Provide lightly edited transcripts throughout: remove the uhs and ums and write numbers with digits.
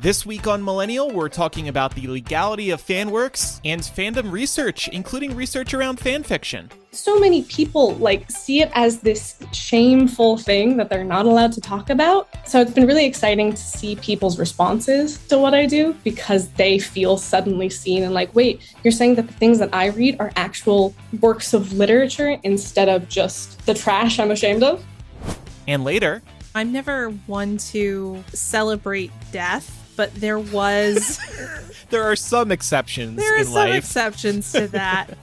This week on Millennial, we're talking about the legality of fan works and fandom research, including research around fan fiction. So many people see it as this shameful thing that they're not allowed to talk about. So it's been really exciting to see people's responses to what I do, because they feel suddenly seen and wait, you're saying that the things that I read are actual works of literature instead of just the trash I'm ashamed of. And later, I'm never one to celebrate death, but there was... there are some exceptions in life. There are some exceptions to that.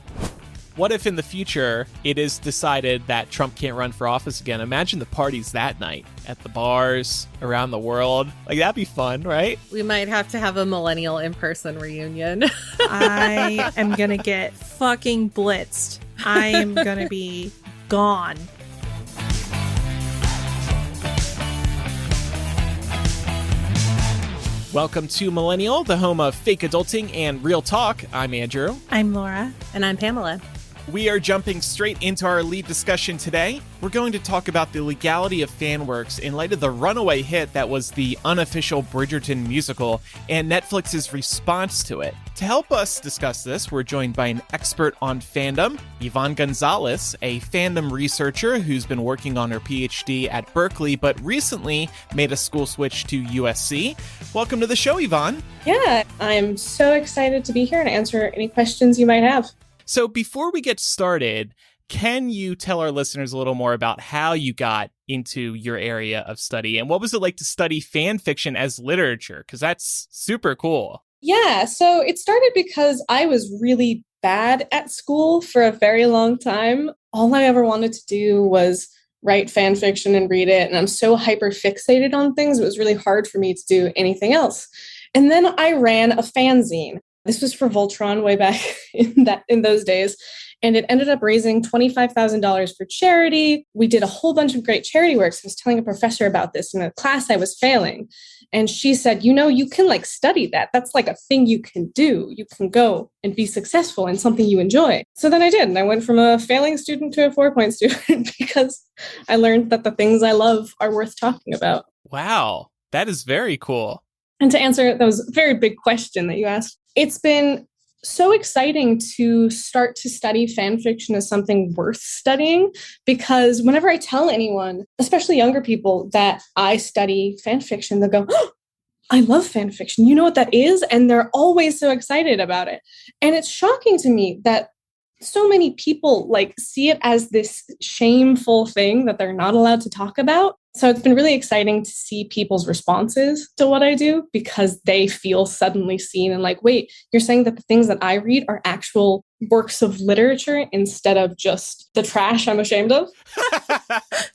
What if in the future it is decided that Trump can't run for office again? Imagine the parties that night at the bars around the world. That'd be fun, right? We might have to have a Millennial in-person reunion. I am going to get fucking blitzed. I am going to be gone. Welcome to Millennial, the home of fake adulting and real talk. I'm Andrew. I'm Laura. And I'm Pamela. We are jumping straight into our lead discussion today. We're going to talk about the legality of fan works in light of the runaway hit that was the unofficial Bridgerton musical and Netflix's response to it. To help us discuss this, we're joined by an expert on fandom, Yvonne Gonzalez, a fandom researcher who's been working on her PhD at Berkeley, but recently made a school switch to USC. Welcome to the show, Yvonne. Yeah, I'm so excited to be here and answer any questions you might have. So before we get started, can you tell our listeners a little more about how you got into your area of study and what was it like to study fan fiction as literature? Because that's super cool. Yeah, so it started because I was really bad at school for a very long time. All I ever wanted to do was write fan fiction and read it. And I'm so hyper fixated on things, it was really hard for me to do anything else. And then I ran a fanzine. This was for Voltron way back in those days. And it ended up raising $25,000 for charity. We did a whole bunch of great charity works. I was telling a professor about this in a class I was failing. And she said, you can study that. That's a thing you can do. You can go and be successful in something you enjoy. So then I did. And I went from a failing student to a 4-point student because I learned that the things I love are worth talking about. Wow, that is very cool. And to answer that was a very big question that you asked, it's been so exciting to start to study fan fiction as something worth studying, because whenever I tell anyone, especially younger people, that I study fan fiction, they'll go, oh, I love fan fiction. You know what that is? And they're always so excited about it. And it's shocking to me that so many people see it as this shameful thing that they're not allowed to talk about. So it's been really exciting to see people's responses to what I do, because they feel suddenly seen and wait, you're saying that the things that I read are actual works of literature instead of just the trash I'm ashamed of.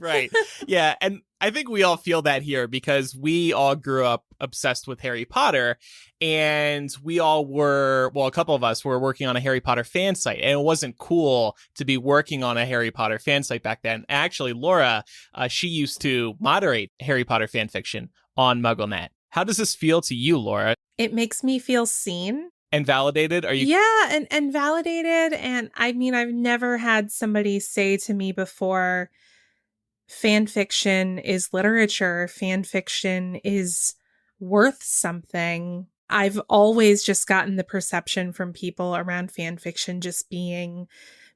Right. Yeah. And I think we all feel that here because we all grew up obsessed with Harry Potter, and we all were, well, a couple of us were working on a Harry Potter fan site, and it wasn't cool to be working on a Harry Potter fan site back then. Actually, Laura, she used to moderate Harry Potter fan fiction on MuggleNet. How does this feel to you, Laura? It makes me feel seen. And validated? Are you? Yeah, and validated. And I mean, I've never had somebody say to me before, fan fiction is literature. Fan fiction is worth something. I've always just gotten the perception from people around fan fiction just being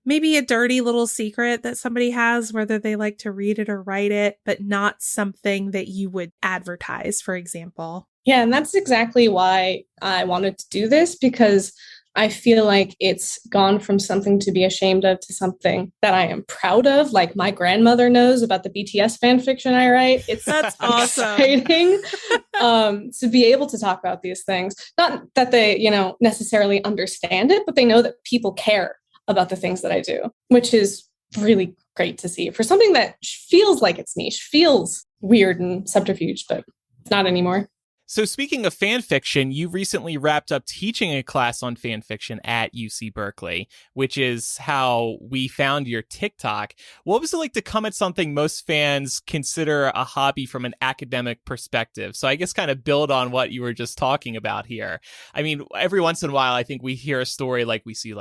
maybe a dirty little secret that somebody has, whether they like to read it or write it, but not something that you would advertise, for example. Yeah, and that's exactly why I wanted to do this, because I feel like it's gone from something to be ashamed of to something that I am proud of. My grandmother knows about the BTS fan fiction I write. That's awesome. Exciting to be able to talk about these things. Not that they, necessarily understand it, but they know that people care about the things that I do, which is really great to see for something that feels like it's niche, feels weird and subterfuge, but it's not anymore. So speaking of fan fiction, you recently wrapped up teaching a class on fan fiction at UC Berkeley, which is how we found your TikTok. What was it like to come at something most fans consider a hobby from an academic perspective? So I guess kind of build on what you were just talking about here. I mean, every once in a while, I think we hear a story we see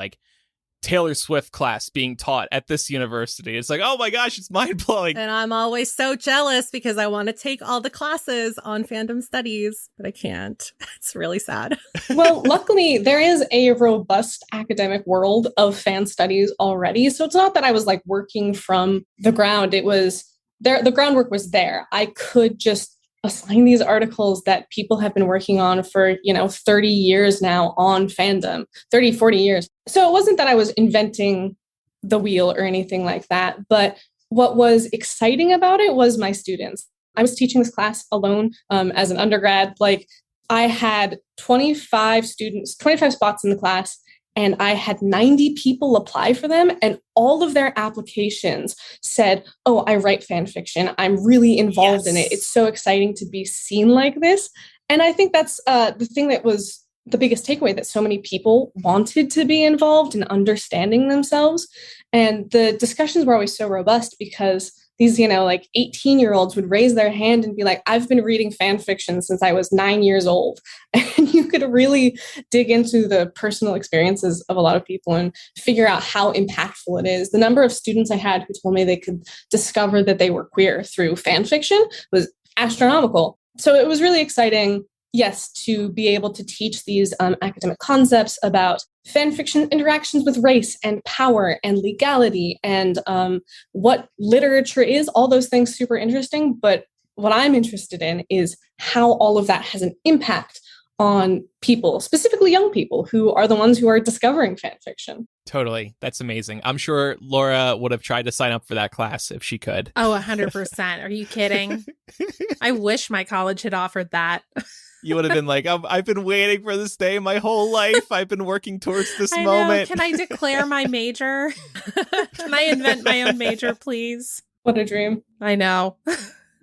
Taylor Swift class being taught at this university. It's like, oh my gosh, it's mind-blowing. And I'm always so jealous because I want to take all the classes on fandom studies, but I can't. It's really sad. Well, luckily, there is a robust academic world of fan studies already. So it's not that I was like working from the ground. It was there. The groundwork was there. I could just assign these articles that people have been working on for, 30 years now on fandom, 30, 40 years. So it wasn't that I was inventing the wheel or anything like that. But what was exciting about it was my students. I was teaching this class alone as an undergrad. Like I had 25 students, 25 spots in the class, and I had 90 people apply for them. And all of their applications said, oh, I write fan fiction. I'm really involved in it. It's so exciting to be seen like this. And I think that's the thing that was the biggest takeaway, that so many people wanted to be involved in understanding themselves. And the discussions were always so robust because these, 18-year-olds would raise their hand and be like, I've been reading fan fiction since I was 9 years old. And you could really dig into the personal experiences of a lot of people and figure out how impactful it is. The number of students I had who told me they could discover that they were queer through fan fiction was astronomical. So it was really exciting, yes, to be able to teach these academic concepts about fan fiction interactions with race and power and legality and what literature is, all those things super interesting. But what I'm interested in is how all of that has an impact on people, specifically young people who are the ones who are discovering fan fiction. Totally. That's amazing. I'm sure Laura would have tried to sign up for that class if she could. Oh, 100%. Are you kidding? I wish my college had offered that. You would have been like, I've been waiting for this day my whole life. I've been working towards this moment. Can I declare my major? Can I invent my own major, please? What a dream. I know.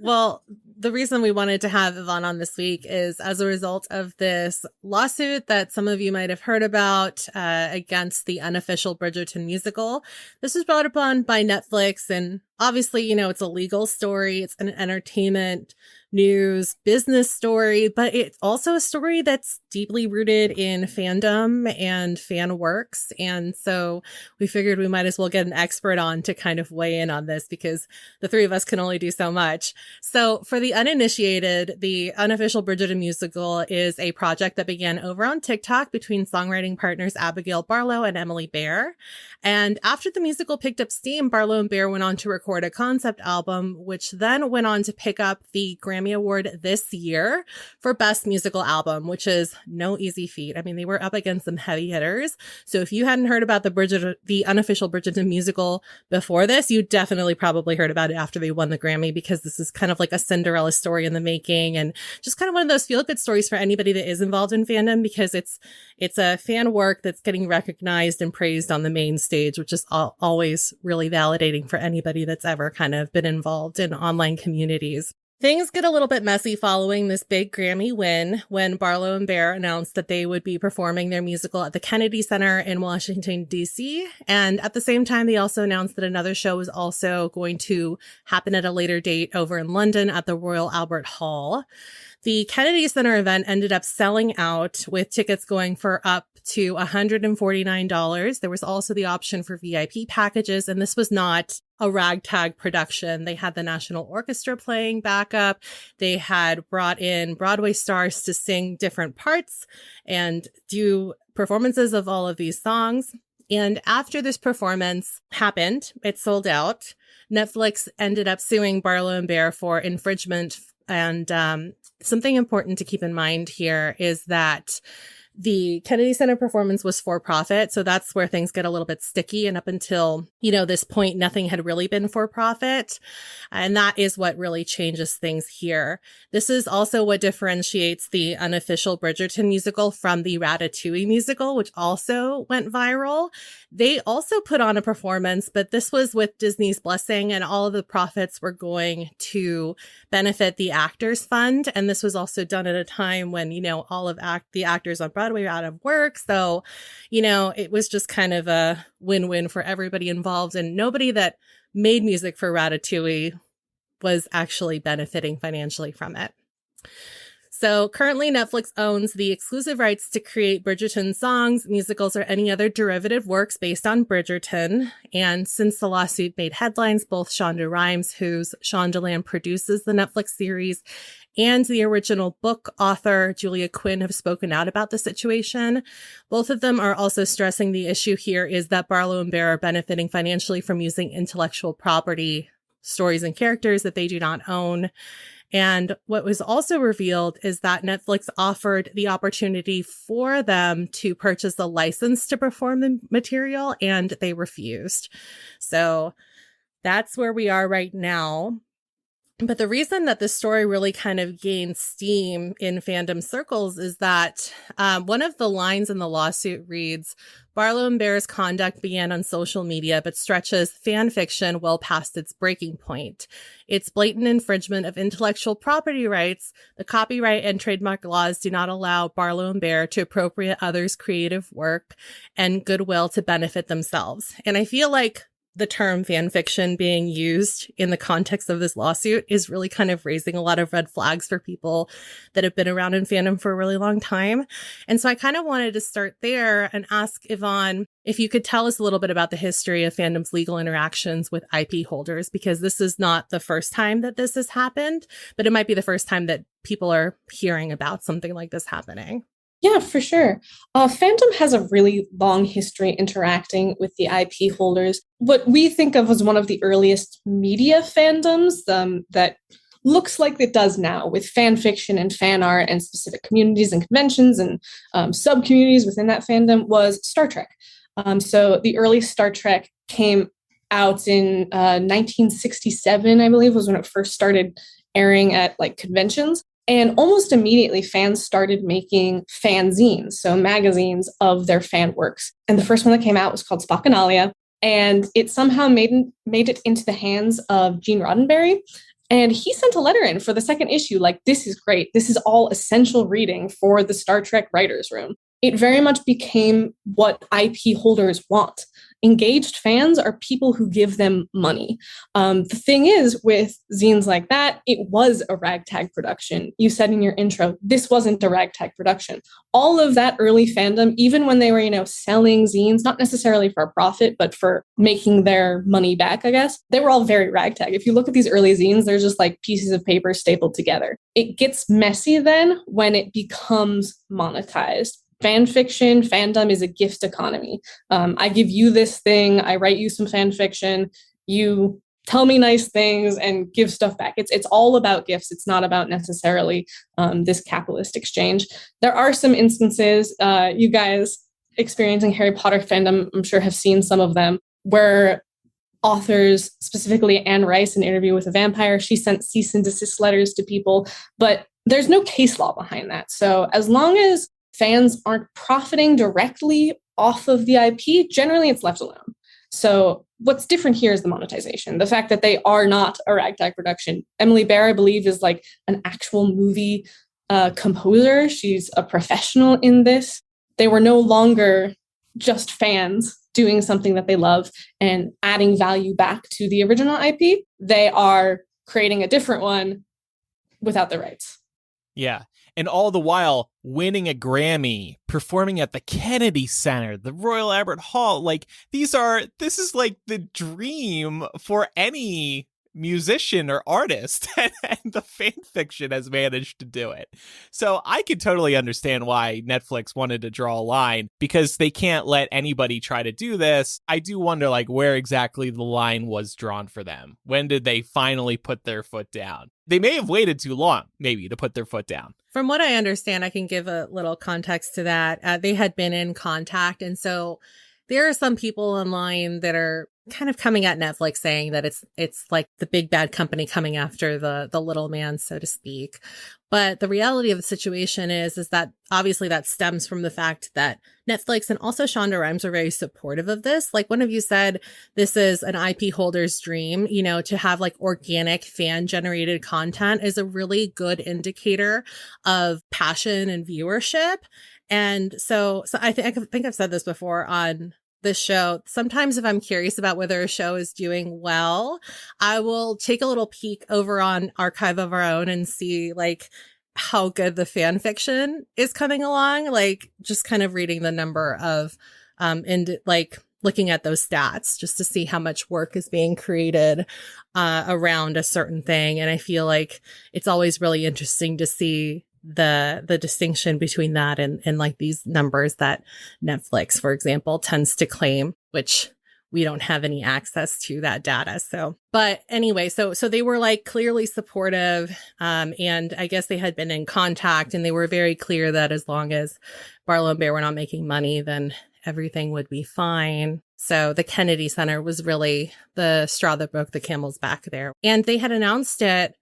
Well, the reason we wanted to have Yvonne on this week is as a result of this lawsuit that some of you might have heard about against the unofficial Bridgerton musical. This was brought upon by Netflix, and obviously, it's a legal story. It's an entertainment, news, business story, but it's also a story that's deeply rooted in fandom and Fanworks. And so we figured we might as well get an expert on to kind of weigh in on this because the three of us can only do so much. So for the uninitiated, the unofficial Bridgerton musical is a project that began over on TikTok between songwriting partners Abigail Barlow and Emily Bear. And after the musical picked up steam, Barlow and Bear went on to record a concept album, which then went on to pick up the Grammy Award this year for Best Musical Album, which is no easy feat. I mean, they were up against some heavy hitters. So if you hadn't heard about the unofficial Bridgerton musical before this, you definitely probably heard about it after they won the Grammy, because this is kind of like a Cinderella story in the making and just kind of one of those feel-good stories for anybody that is involved in fandom, because it's a fan work that's getting recognized and praised on the main stage, which is always really validating for anybody that's ever kind of been involved in online communities. Things get a little bit messy following this big Grammy win when Barlow and Bear announced that they would be performing their musical at the Kennedy Center in Washington, D.C. And at the same time, they also announced that another show was also going to happen at a later date over in London at the Royal Albert Hall. The Kennedy Center event ended up selling out, with tickets going for up to $149. There was also the option for VIP packages, and this was not a ragtag production. They had the National Orchestra playing backup. They had brought in Broadway stars to sing different parts and do performances of all of these songs. And after this performance happened, it sold out. Netflix ended up suing Barlow and Bear for infringement. And something important to keep in mind here is that the Kennedy Center performance was for profit. So that's where things get a little bit sticky. And up until, this point, nothing had really been for profit. And that is what really changes things here. This is also what differentiates the unofficial Bridgerton musical from the Ratatouille musical, which also went viral. They also put on a performance, but this was with Disney's blessing, and all of the profits were going to benefit the Actors Fund. And this was also done at a time when, all of the actors on Broadway were out of work. So, it was just kind of a win-win for everybody involved, and nobody that made music for Ratatouille was actually benefiting financially from it. So currently Netflix owns the exclusive rights to create Bridgerton songs, musicals, or any other derivative works based on Bridgerton. And since the lawsuit made headlines, both Shonda Rhimes, whose Shondaland produces the Netflix series, and the original book author, Julia Quinn, have spoken out about the situation. Both of them are also stressing the issue here is that Barlow and Bear are benefiting financially from using intellectual property, stories, and characters that they do not own. And what was also revealed is that Netflix offered the opportunity for them to purchase a license to perform the material, and they refused. So that's where we are right now. But the reason that this story really kind of gained steam in fandom circles is that one of the lines in the lawsuit reads, Barlow and Bear's conduct began on social media, but stretches fan fiction well past its breaking point. Its blatant infringement of intellectual property rights, the copyright and trademark laws do not allow Barlow and Bear to appropriate others' creative work and goodwill to benefit themselves. And I feel like the term fan fiction being used in the context of this lawsuit is really kind of raising a lot of red flags for people that have been around in fandom for a really long time. And so I kind of wanted to start there and ask Yvonne if you could tell us a little bit about the history of fandom's legal interactions with IP holders, because this is not the first time that this has happened, but it might be the first time that people are hearing about something like this happening. Yeah, for sure. Fandom has a really long history interacting with the IP holders. What we think of as one of the earliest media fandoms that looks like it does now, with fan fiction and fan art and specific communities and conventions and sub-communities within that fandom, was Star Trek. So the early Star Trek came out in 1967, I believe, was when it first started airing at like conventions. And almost immediately, fans started making fanzines, so magazines of their fan works. And the first one that came out was called Spockanalia, and it somehow made it into the hands of Gene Roddenberry. And he sent a letter in for the second issue, like, this is great. This is all essential reading for the Star Trek writers' room. It very much became what IP holders want. Engaged fans are people who give them money. The thing is, with zines like that, it was a ragtag production. You said in your intro, this wasn't a ragtag production. All of that early fandom, even when they were, selling zines, not necessarily for a profit, but for making their money back, I guess, they were all very ragtag. If you look at these early zines, they're just like pieces of paper stapled together. It gets messy then when it becomes monetized. Fan fiction, fandom is a gift economy. I give you this thing, I write you some fan fiction, you tell me nice things and give stuff back. It's all about gifts. It's not about necessarily this capitalist exchange. There are some instances, you guys experiencing Harry Potter fandom, I'm sure have seen some of them, where authors, specifically Anne Rice, in an interview with a vampire, she sent cease and desist letters to people, but there's no case law behind that. So as long as fans aren't profiting directly off of the IP, generally it's left alone. So what's different here is the monetization. The fact that they are not a ragtag production. Emily Bear, I believe, is like an actual movie composer. She's a professional in this. They were no longer just fans doing something that they love and adding value back to the original IP. They are creating a different one without the rights. Yeah. And all the while winning a Grammy, performing at the Kennedy Center, the Royal Albert Hall. This is like the dream for any musician or artist, and the fan fiction has managed to do it. So I could totally understand why Netflix wanted to draw a line, because they can't let anybody try to do this. I do wonder where exactly the line was drawn for them. When did they finally put their foot down? They may have waited too long, maybe, to put their foot down. From what I understand, I can give a little context to that. They had been in contact. And so there are some people online that are kind of coming at Netflix saying that it's like the big bad company coming after the little man, so to speak. But the reality of the situation is that obviously that stems from the fact that Netflix and also Shonda Rhimes are very supportive of this. Like one of you said, this is an IP holder's dream, to have organic fan generated content is a really good indicator of passion and viewership. And so I think I've said this before on this show. Sometimes if I'm curious about whether a show is doing well, I will take a little peek over on Archive of Our Own and see how good the fan fiction is coming along. Like just kind of reading the number of, and like looking at those stats just to see how much work is being created, around a certain thing. And I feel like it's always really interesting to see the distinction between that and like these numbers that Netflix, for example, tends to claim, which we don't have any access to that data. So, but anyway, so they were like clearly supportive. And I guess they had been in contact and they were very clear that as long as Barlow and Bear were not making money, then everything would be fine. So the Kennedy Center was really the straw that broke the camel's back there. And they had announced it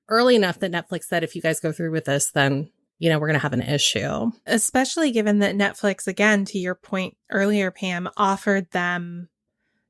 early enough that Netflix said, if you guys go through with this, then, you know, we're going to have an issue. Especially given that Netflix, again, to your point earlier, Pam, offered them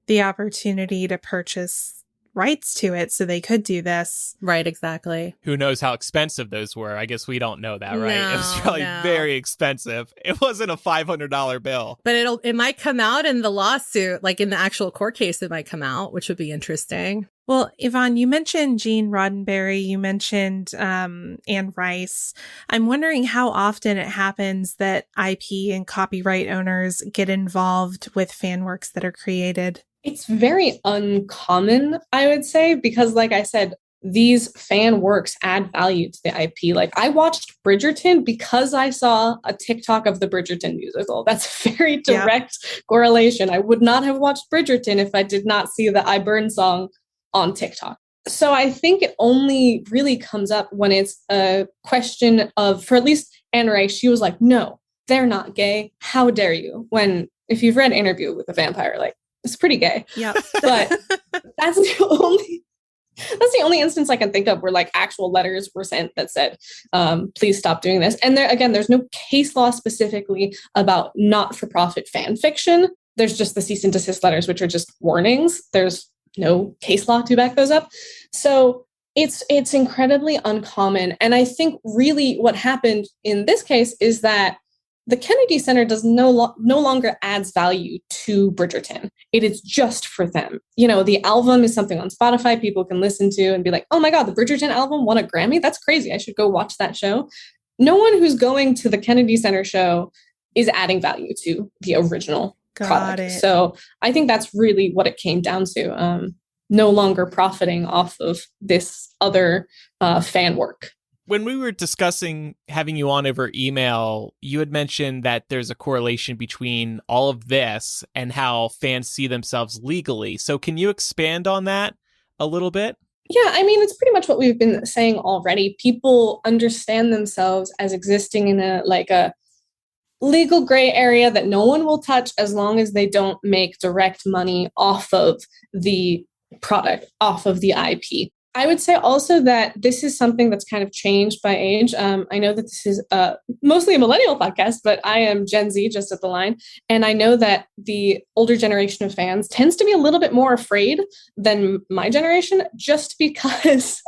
the opportunity to purchase rights to it so they could do this. Right, exactly. Who knows how expensive those were? I guess we don't know that, right? No, It was probably very expensive. It wasn't a $500 bill. But it might come out in the lawsuit, like in the actual court case, it might come out, which would be interesting. Well, Yvonne, you mentioned Gene Roddenberry, you mentioned Anne Rice. I'm wondering how often it happens that IP and copyright owners get involved with fan works that are created. It's very uncommon, I would say, because like I said, these fan works add value to the IP. Like I watched Bridgerton because I saw a TikTok of the Bridgerton musical. That's a very direct correlation. I would not have watched Bridgerton if I did not see the I Burn song on TikTok. So I think it only really comes up when it's a question of, for at least Anne Rice, she was like, no, they're not gay. How dare you? When, if you've read Interview with a Vampire, like, it's pretty gay. Yeah. But that's the only instance I can think of where like actual letters were sent that said, please stop doing this. And there, again, there's no case law specifically about not-for-profit fan fiction. There's just the cease and desist letters, which are just warnings. There's no case law to back those up. So it's incredibly uncommon. And I think really what happened in this case is that the Kennedy Center does no longer adds value to Bridgerton. It is just for them. You know, the album is something on Spotify people can listen to and be like, oh my God, the Bridgerton album won a Grammy? That's crazy. I should go watch that show. No one who's going to the Kennedy Center show is adding value to the original product. So I think that's really what it came down to. No longer profiting off of this other fan work. When we were discussing having you on over email, you had mentioned that there's a correlation between all of this and how fans see themselves legally. So can you expand on that a little bit? Yeah, I mean, it's pretty much what we've been saying already. People understand themselves as existing in a legal gray area that no one will touch as long as they don't make direct money off of the product, off of the IP. I would say also that this is something that's kind of changed by age. I know that this is mostly a millennial podcast, but I am Gen Z, just at the line. And I know that the older generation of fans tends to be a little bit more afraid than my generation, just because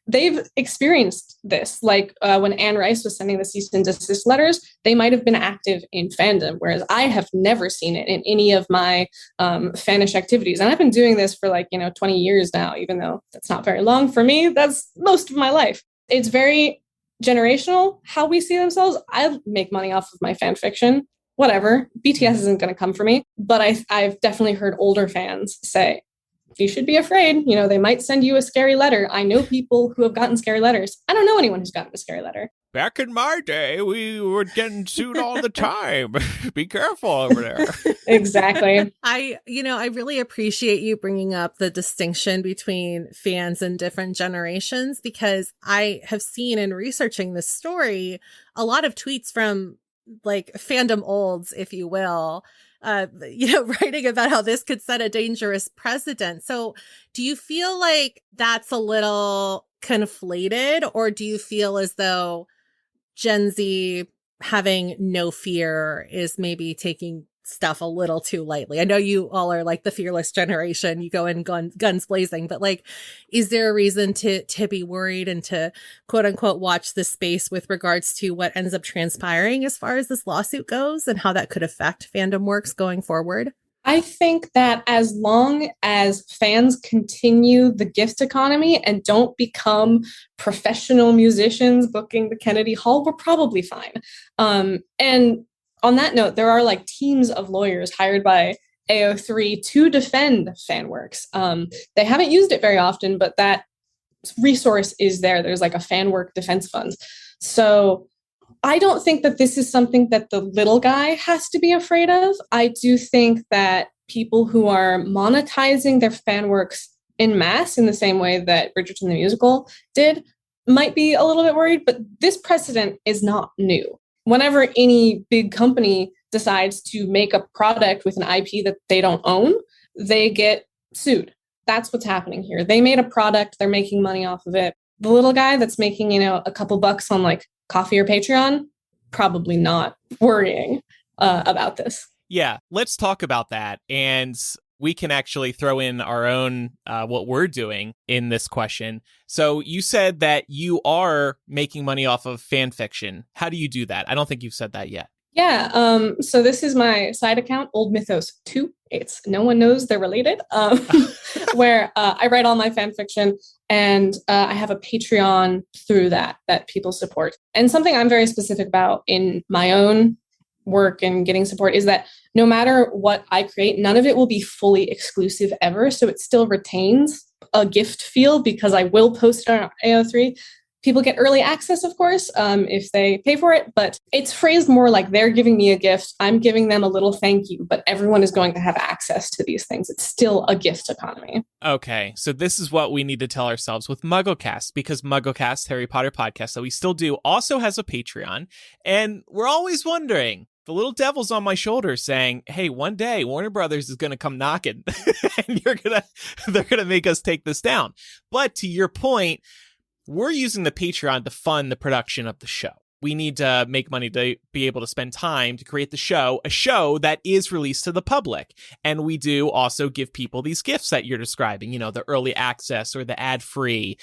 they've experienced this. Like when Anne Rice was sending the cease and desist letters, they might have been active in fandom, whereas I have never seen it in any of my fanish activities. And I've been doing this for 20 years now, even though that's not very long for me. That's most of my life. It's very generational how we see themselves. I make money off of my fan fiction. Whatever. BTS isn't going to come for me. But I've definitely heard older fans say, you should be afraid. You know, they might send you a scary letter. I know people who have gotten scary letters. I don't know anyone who's gotten a scary letter. Back in my day, we were getting sued all the time. Be careful over there. Exactly. I really appreciate you bringing up the distinction between fans and different generations, because I have seen in researching this story a lot of tweets from fandom olds, if you will, writing about how this could set a dangerous precedent. So do you feel like that's a little conflated, or do you feel as though Gen Z having no fear is maybe taking stuff a little too lightly? I know you all are the fearless generation. You go in guns blazing, but is there a reason to be worried and to quote unquote watch the space with regards to what ends up transpiring as far as this lawsuit goes and how that could affect Fandom Works going forward? I think that as long as fans continue the gift economy and don't become professional musicians booking the Kennedy Hall, we're probably fine. And on that note, there are like teams of lawyers hired by AO3 to defend Fanworks. They haven't used it very often, but that resource is there. There's like a Fanwork defense fund. So I don't think that this is something that the little guy has to be afraid of. I do think that people who are monetizing their fan works in mass in the same way that Bridgerton the Musical did might be a little bit worried, but this precedent is not new. Whenever any big company decides to make a product with an IP that they don't own, they get sued. That's what's happening here. They made a product, they're making money off of it. The little guy that's making, a couple bucks on like Coffee or Patreon, probably not worrying about this. Yeah, let's talk about that. And we can actually throw in our own, what we're doing in this question. So you said that you are making money off of fan fiction. How do you do that? I don't think you've said that yet. Yeah, so this is my side account, Old Mythos 2. It's no one knows they're related, where I write all my fan fiction, and I have a Patreon through that people support. And something I'm very specific about in my own work and getting support is that no matter what I create, none of it will be fully exclusive ever. So it still retains a gift feel because I will post it on AO3. People get early access, of course, if they pay for it, but it's phrased more like they're giving me a gift, I'm giving them a little thank you, but everyone is going to have access to these things. It's still a gift economy. Okay, so this is what we need to tell ourselves with MuggleCast, because MuggleCast, Harry Potter podcast that we still do, also has a Patreon, and we're always wondering, the little devil's on my shoulder saying, hey, one day Warner Brothers is going to come knocking, and they're going to make us take this down. But to your point, we're using the Patreon to fund the production of the show. We need to make money to be able to spend time to create the show, a show that is released to the public. And we do also give people these gifts that you're describing, the early access or the ad-free.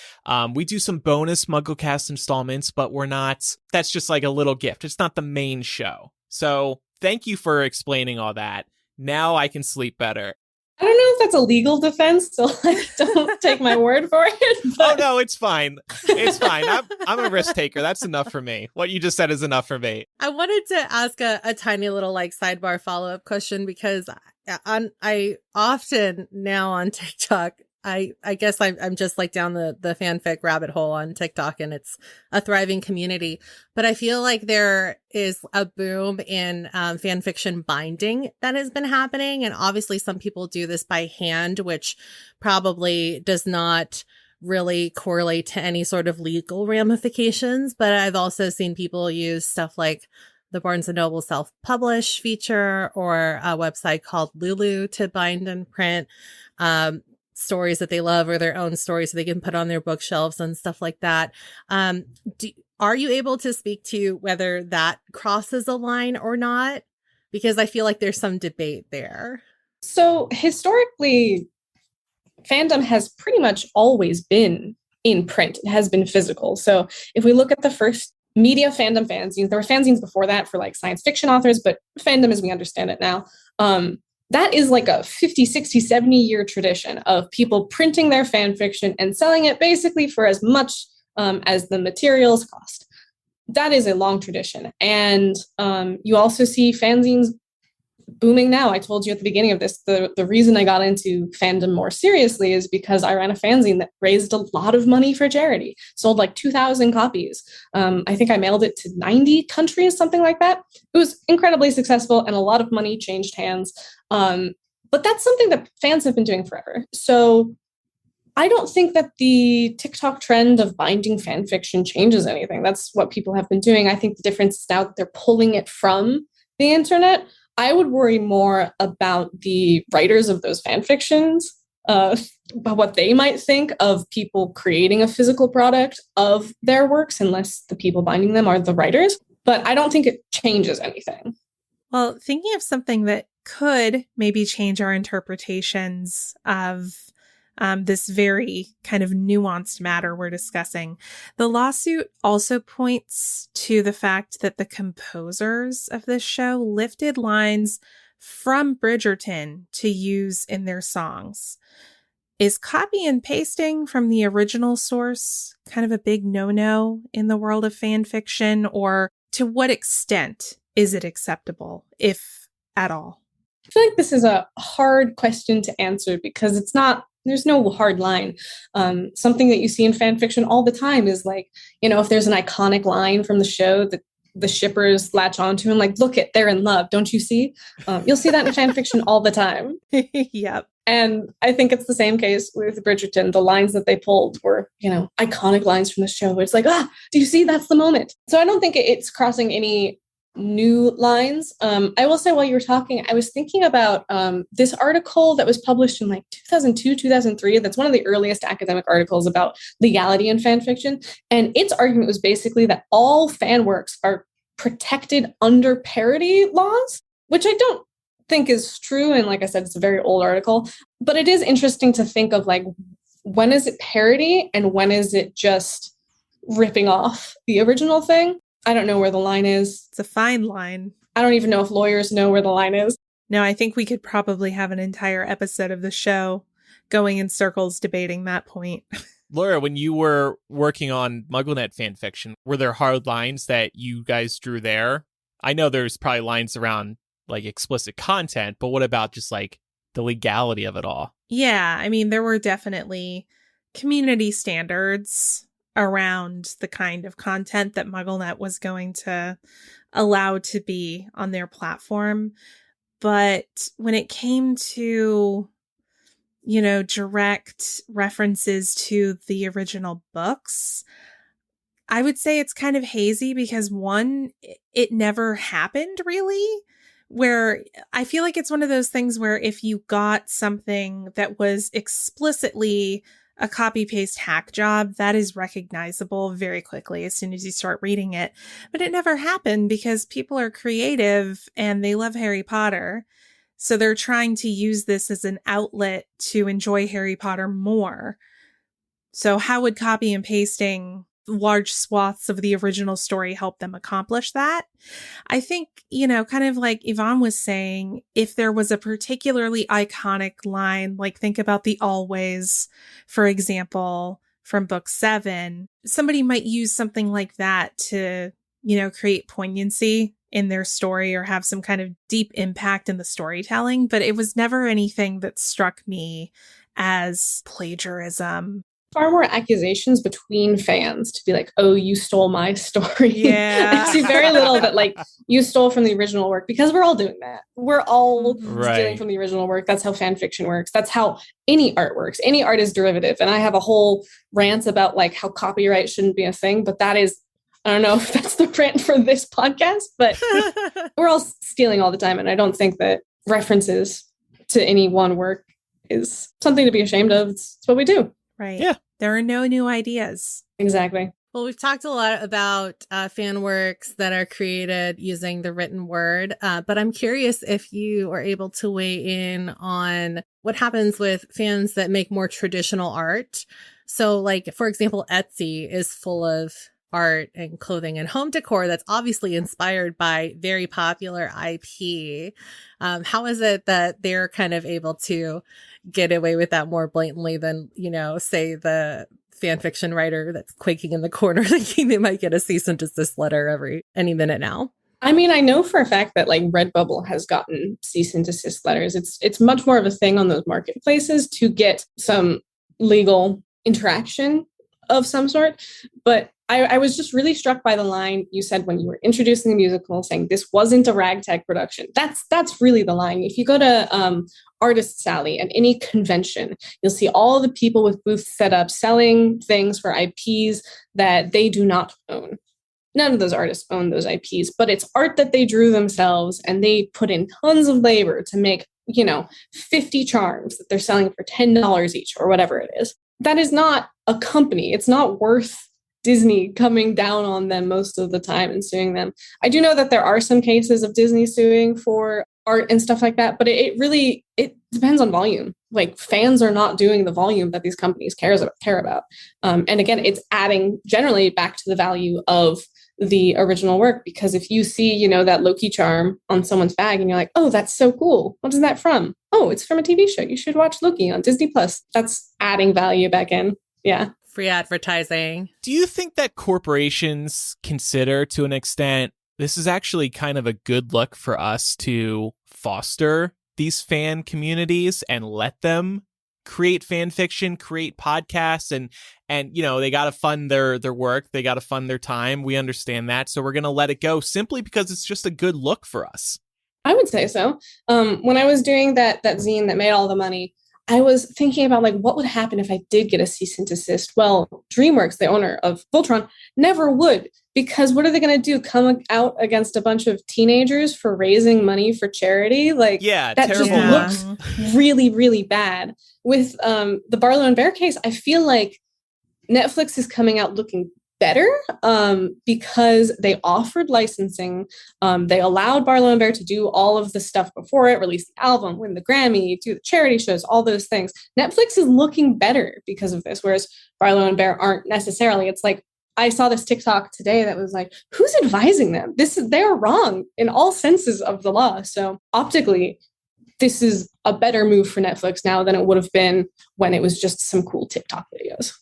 We do some bonus MuggleCast installments, but that's just like a little gift. It's not the main show. So thank you for explaining all that. Now I can sleep better. I don't know if that's a legal defense, so don't take my word for it. But... Oh, no, it's fine. It's fine. I'm a risk taker. That's enough for me. What you just said is enough for me. I wanted to ask a tiny little sidebar follow-up question because I often now on TikTok, I guess I'm just down the fanfic rabbit hole on TikTok, and it's a thriving community. But I feel like there is a boom in fan fiction binding that has been happening. And obviously some people do this by hand, which probably does not really correlate to any sort of legal ramifications. But I've also seen people use stuff like the Barnes & Noble self-publish feature or a website called Lulu to bind and print stories that they love or their own stories so they can put on their bookshelves and stuff like that. Are you able to speak to whether that crosses a line or not? Because I feel like there's some debate there. So historically, fandom has pretty much always been in print. It has been physical. So if we look at the first media fandom fanzines, there were fanzines before that for science fiction authors, but fandom as we understand it now, that is like a 50, 60, 70-year tradition of people printing their fan fiction and selling it basically for as much as the materials cost. That is a long tradition. And you also see fanzines booming now. I told you at the beginning of this, the reason I got into fandom more seriously is because I ran a fanzine that raised a lot of money for charity, sold 2,000 copies. I think I mailed it to 90 countries, something like that. It was incredibly successful and a lot of money changed hands. But that's something that fans have been doing forever. So I don't think that the TikTok trend of binding fan fiction changes anything. That's what people have been doing. I think the difference is now that they're pulling it from the internet. I would worry more about the writers of those fan fictions, about what they might think of people creating a physical product of their works, unless the people binding them are the writers. But I don't think it changes anything. Well, thinking of something that could maybe change our interpretations of this very kind of nuanced matter we're discussing. The lawsuit also points to the fact that the composers of this show lifted lines from Bridgerton to use in their songs. Is copy and pasting from the original source kind of a big no-no in the world of fan fiction, or to what extent is it acceptable, if at all? I feel like this is a hard question to answer because there's no hard line. Something that you see in fan fiction all the time is like, if there's an iconic line from the show that the shippers latch onto and like, look they're in love, don't you see? You'll see that in fan fiction all the time. Yep. And I think it's the same case with Bridgerton. The lines that they pulled were, iconic lines from the show where it's like, do you see? That's the moment. So I don't think it's crossing any new lines. I will say while you were talking, I was thinking about this article that was published in like 2002, 2003. That's one of the earliest academic articles about legality in fan fiction. And its argument was basically that all fan works are protected under parody laws, which I don't think is true. And like I said, it's a very old article, but it is interesting to think of like, when is it parody and when is it just ripping off the original thing? I don't know where the line is. It's a fine line. I don't even know if lawyers know where the line is. No, I think we could probably have an entire episode of the show going in circles debating that point. Laura, when you were working on MuggleNet fanfiction, were there hard lines that you guys drew there? I know there's probably lines around like explicit content, but what about just like the legality of it all? Yeah, I mean, there were definitely community standards around the kind of content that MuggleNet was going to allow to be on their platform. But when it came to, direct references to the original books, I would say it's kind of hazy because one, it never happened really. Where I feel like it's one of those things where if you got something that was explicitly a copy-paste hack job, that is recognizable very quickly as soon as you start reading it. But it never happened because people are creative and they love Harry Potter. So they're trying to use this as an outlet to enjoy Harry Potter more. So how would copy and pasting large swaths of the original story help them accomplish that? I think, kind of like Yvonne was saying, if there was a particularly iconic line, like think about the always, for example, from book 7, somebody might use something like that to, create poignancy in their story or have some kind of deep impact in the storytelling. But it was never anything that struck me as plagiarism. Far more accusations between fans to be like, oh, you stole my story. Yeah. I see very little that like you stole from the original work, because we're all doing that. We're all stealing from the original work. That's how fan fiction works. That's how any art works. Any art is derivative. And I have a whole rant about like how copyright shouldn't be a thing, but that is, I don't know if that's the rant for this podcast, but we're all stealing all the time. And I don't think that references to any one work is something to be ashamed of. It's what we do. Right. Yeah. There are no new ideas. Exactly. Well, we've talked a lot about fan works that are created using the written word, but I'm curious if you are able to weigh in on what happens with fans that make more traditional art. So like, for example, Etsy is full of art and clothing and home decor that's obviously inspired by very popular IP. How is it that they're kind of able to get away with that more blatantly than, say the fan fiction writer that's quaking in the corner thinking they might get a cease and desist letter any minute now? I mean, I know for a fact that like Redbubble has gotten cease and desist letters. It's much more of a thing on those marketplaces to get some legal interaction of some sort. But I was just really struck by the line you said when you were introducing the musical, saying this wasn't a ragtag production. That's really the line. If you go to Artist's Alley at any convention, you'll see all the people with booths set up selling things for IPs that they do not own. None of those artists own those IPs, but it's art that they drew themselves, and they put in tons of labor to make, 50 charms that they're selling for $10 each or whatever it is. That is not a company. It's not worth Disney coming down on them most of the time and suing them. I do know that there are some cases of Disney suing for art and stuff like that, but it depends on volume. Like, fans are not doing the volume that these companies care about. And again, it's adding generally back to the value of the original work, because if you see, you know, that Loki charm on someone's bag and you're like, oh, that's so cool. What is that from? Oh, it's from a TV show. You should watch Loki on Disney Plus. That's adding value back in. Yeah. Free advertising. Do you think that corporations consider, to an extent, this is actually kind of a good look for us to foster these fan communities and let them create fan fiction, create podcasts, and you know, they got to fund their work, they got to fund their time. We understand that, so we're going to let it go simply because it's just a good look for us. I would say so. When I was doing that zine that made all the money, I was thinking about like, what would happen if I did get a cease and desist? Well, DreamWorks, the owner of Voltron, never would, because what are they going to do? Come out against a bunch of teenagers for raising money for charity? Like, yeah, that just looks really, really bad. With the Barlow and Bear case, I feel like Netflix is coming out looking better because they offered licensing. They allowed Barlow and Bear to do all of the stuff before it, release the album, win the Grammy, do the charity shows, all those things. Netflix is looking better because of this, whereas Barlow and Bear aren't necessarily. It's like, I saw this TikTok today that was like, who's advising them? They're wrong in all senses of the law. So optically, this is a better move for Netflix now than it would have been when it was just some cool TikTok videos.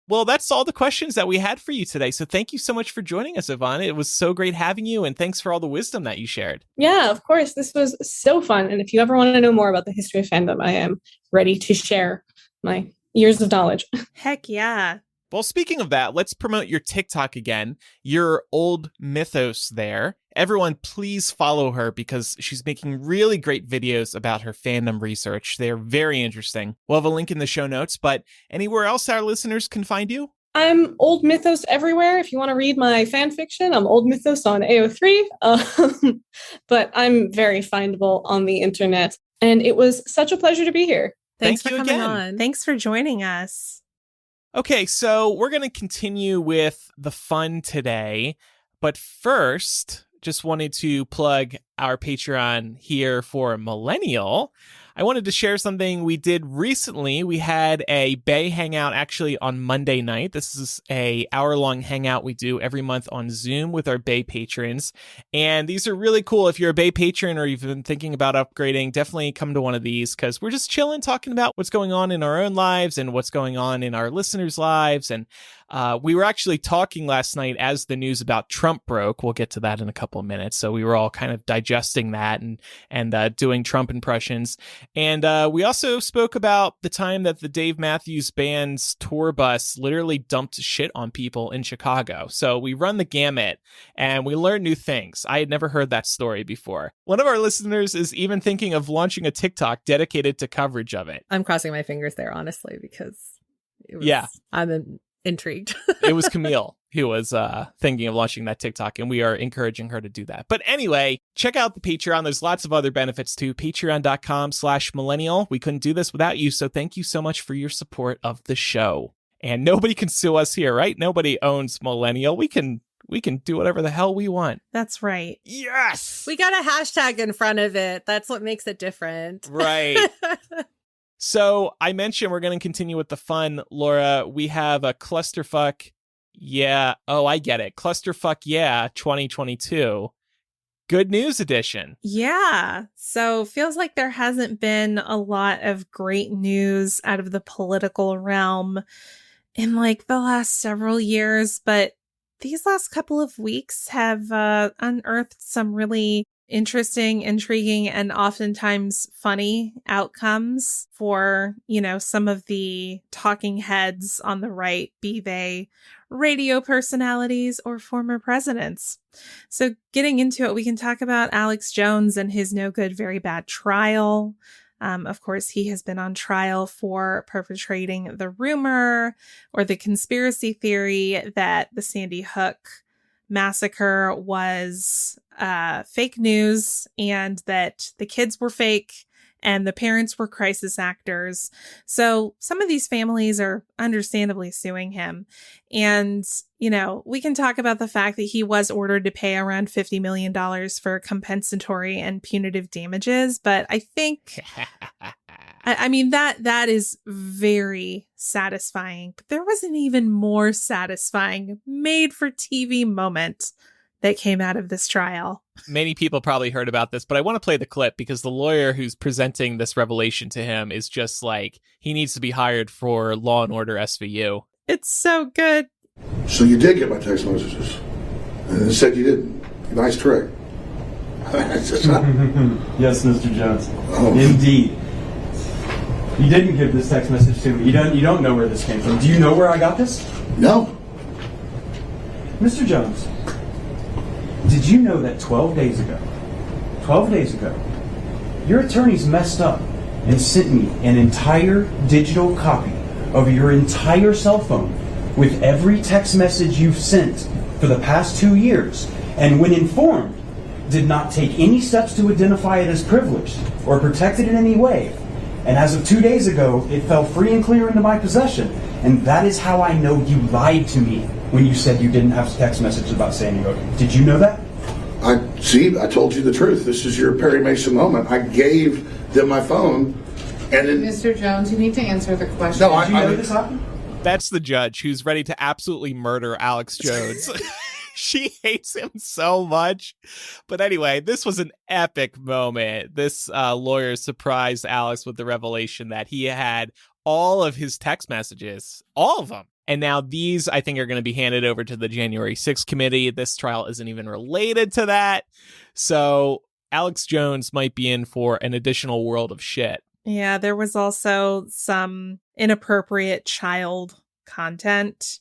Well, that's all the questions that we had for you today. So thank you so much for joining us, Yvonne. It was so great having you, and thanks for all the wisdom that you shared. Yeah, of course. This was so fun. And if you ever want to know more about the history of fandom, I am ready to share my years of knowledge. Heck yeah. Well, speaking of that, let's promote your TikTok again, your old mythos there. Everyone, please follow her because she's making really great videos about her fandom research. They're very interesting. We'll have a link in the show notes, but anywhere else our listeners can find you? I'm Old Mythos everywhere. If you want to read my fan fiction, I'm Old Mythos on AO3. But I'm very findable on the internet. And it was such a pleasure to be here. Thanks Thank for you coming again. on. Thanks for joining us. Okay, so we're going to continue with the fun today. But first, just wanted to plug our Patreon here for Millennial. I wanted to share something we did recently. We had a Bay hangout actually on Monday night. This is a hour-long hangout we do every month on Zoom with our Bay patrons. And these are really cool. If you're a Bay patron or you've been thinking about upgrading, definitely come to one of these because we're just chilling, talking about what's going on in our own lives and what's going on in our listeners' lives. And we were actually talking last night as the news about Trump broke. We'll get to that in a couple of minutes. So we were all kind of digesting that and doing Trump impressions. And we also spoke about the time that the Dave Matthews Band's tour bus literally dumped shit on people in Chicago. So we run the gamut and we learn new things. I had never heard that story before. One of our listeners is even thinking of launching a TikTok dedicated to coverage of it. I'm crossing my fingers there, honestly, because I'm intrigued. It was Camille who was thinking of launching that TikTok, and we are encouraging her to do that. But anyway, check out the Patreon. There's lots of other benefits too. Patreon.com/millennial. We couldn't do this without you, so thank you so much for your support of the show. And nobody can sue us here, right? Nobody owns Millennial. We can do whatever the hell we want. That's right. Yes! We got a hashtag in front of it. That's what makes it different. Right. So I mentioned we're going to continue with the fun, Laura. We have a ClusterF-YEAH. Oh, I get it. ClusterF-YEAH 2022. Good news edition. Yeah. So feels like there hasn't been a lot of great news out of the political realm in like the last several years, but these last couple of weeks have unearthed some really interesting, intriguing, and oftentimes funny outcomes for, you know, some of the talking heads on the right, be they radio personalities or former presidents. So getting into it, we can talk about Alex Jones and his no good, very bad trial. Of course, he has been on trial for perpetrating the rumor or the conspiracy theory that the Sandy Hook massacre was fake news and that the kids were fake and the parents were crisis actors. So some of these families are understandably suing him. And, you know, we can talk about the fact that he was ordered to pay around $50 million for compensatory and punitive damages. But I think, I mean, that is very satisfying. But there was an even more satisfying made for TV moment that came out of this trial. Many people probably heard about this, but I want to play the clip because the lawyer who's presenting this revelation to him is just like, he needs to be hired for Law and Order SVU. It's so good. So you did get my text messages. And it said you didn't. Nice trick. Yes, Mr. Jones. Oh. Indeed. You didn't give this text message to me. You don't know where this came from. Do you know where I got this? No. Mr. Jones, did you know that 12 days ago, your attorneys messed up and sent me an entire digital copy of your entire cell phone with every text message you've sent for the past 2 years, and when informed, did not take any steps to identify it as privileged or protect it in any way. And as of 2 days ago, it fell free and clear into my possession. And that is how I know you lied to me when you said you didn't have text messages about San Diego. Did you know that? I told you the truth. This is your Perry Mason moment. I gave them my phone, and then... Mr. Jones, you need to answer the question. No, Did you know this happened? That's the judge who's ready to absolutely murder Alex Jones. She hates him so much. But anyway, this was an epic moment. This lawyer surprised Alex with the revelation that he had all of his text messages, all of them. And now these, I think, are going to be handed over to the January 6th committee. This trial isn't even related to that. So Alex Jones might be in for an additional world of shit. Yeah, there was also some inappropriate child content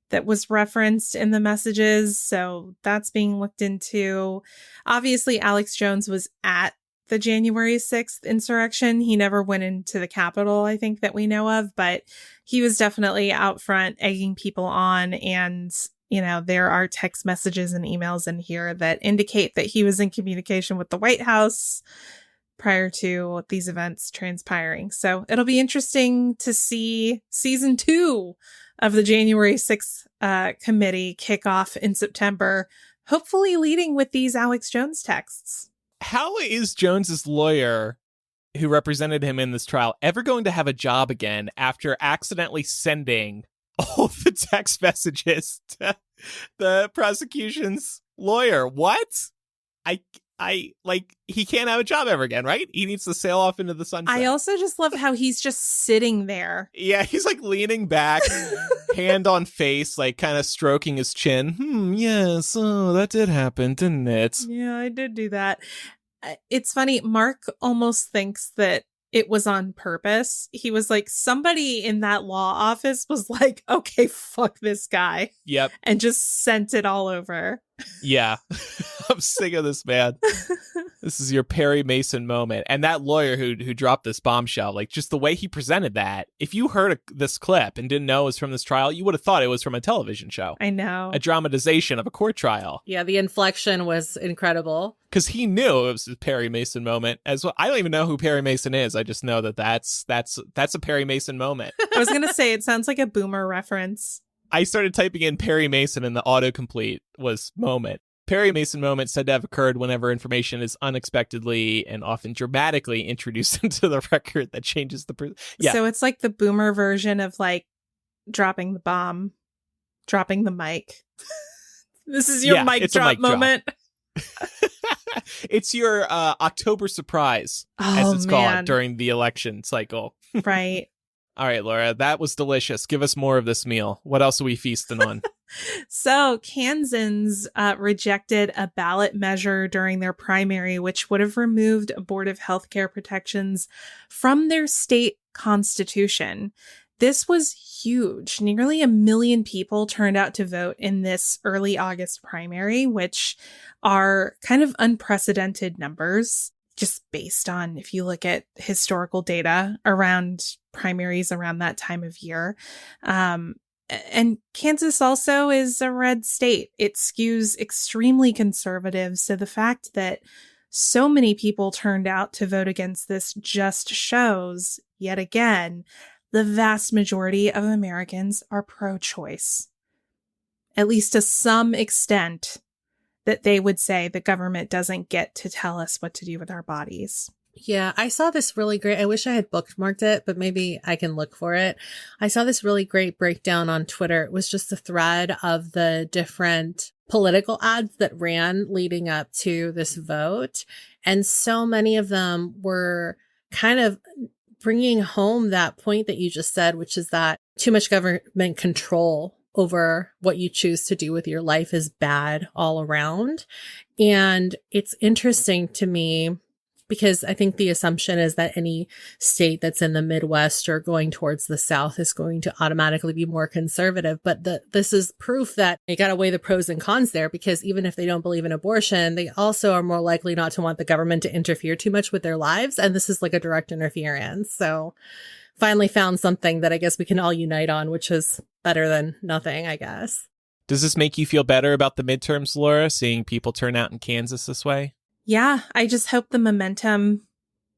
that was referenced in the messages. So that's being looked into. Obviously, Alex Jones was at the January 6th insurrection. He never went into the Capitol, I think, that we know of, but he was definitely out front egging people on. And, you know, there are text messages and emails in here that indicate that he was in communication with the White House prior to these events transpiring. So it'll be interesting to see season 2 of the January 6th committee kick off in September, hopefully leading with these Alex Jones texts. How is Jones's lawyer, who represented him in this trial, ever going to have a job again after accidentally sending all the text messages to the prosecution's lawyer? What? I like, he can't have a job ever again, right? He needs to sail off into the sunset. I also just love how he's just sitting there. Yeah, he's like leaning back, hand on face, like kind of stroking his chin. Yes, oh, that did happen, didn't it? Yeah, I did do that. It's funny. Mark almost thinks that it was on purpose. He was like, somebody in that law office was like, okay, fuck this guy. Yep. And just sent it all over. Yeah. I'm sick of this, man. This is your Perry Mason moment. And that lawyer who dropped this bombshell, like just the way he presented that, if you heard this clip and didn't know it was from this trial, you would have thought it was from a television show. I know. A dramatization of a court trial. Yeah, the inflection was incredible. Because he knew it was a Perry Mason moment as well. I don't even know who Perry Mason is. I just know that that's a Perry Mason moment. I was going to say, it sounds like a boomer reference. I started typing in Perry Mason and the autocomplete was moment. Perry Mason moment said to have occurred whenever information is unexpectedly and often dramatically introduced into the record that changes the... Yeah. So it's like the boomer version of like dropping the bomb, dropping the mic. This is your mic drop moment. It's your October surprise, as it's called during the election cycle. Right. All right, Laura, that was delicious. Give us more of this meal. What else are we feasting on? So Kansans rejected a ballot measure during their primary, which would have removed abortive healthcare protections from their state constitution. This was huge. Nearly 1 million people turned out to vote in this early August primary, which are kind of unprecedented numbers, just based on if you look at historical data around primaries around that time of year. And Kansas also is a red state. It skews extremely conservative. So the fact that so many people turned out to vote against this just shows, yet again, the vast majority of Americans are pro-choice, at least to some extent, that they would say the government doesn't get to tell us what to do with our bodies. Yeah, I saw this really great. I wish I had bookmarked it, but maybe I can look for it. I saw this really great breakdown on Twitter. It was just a thread of the different political ads that ran leading up to this vote. And so many of them were kind of bringing home that point that you just said, which is that too much government control over what you choose to do with your life is bad all around. And it's interesting to me because I think the assumption is that any state that's in the Midwest or going towards the South is going to automatically be more conservative. But this is proof that you got to weigh the pros and cons there, because even if they don't believe in abortion, they also are more likely not to want the government to interfere too much with their lives. And this is like a direct interference. So finally found something that I guess we can all unite on, which is better than nothing, I guess. Does this make you feel better about the midterms, Laura, seeing people turn out in Kansas this way? Yeah, I just hope the momentum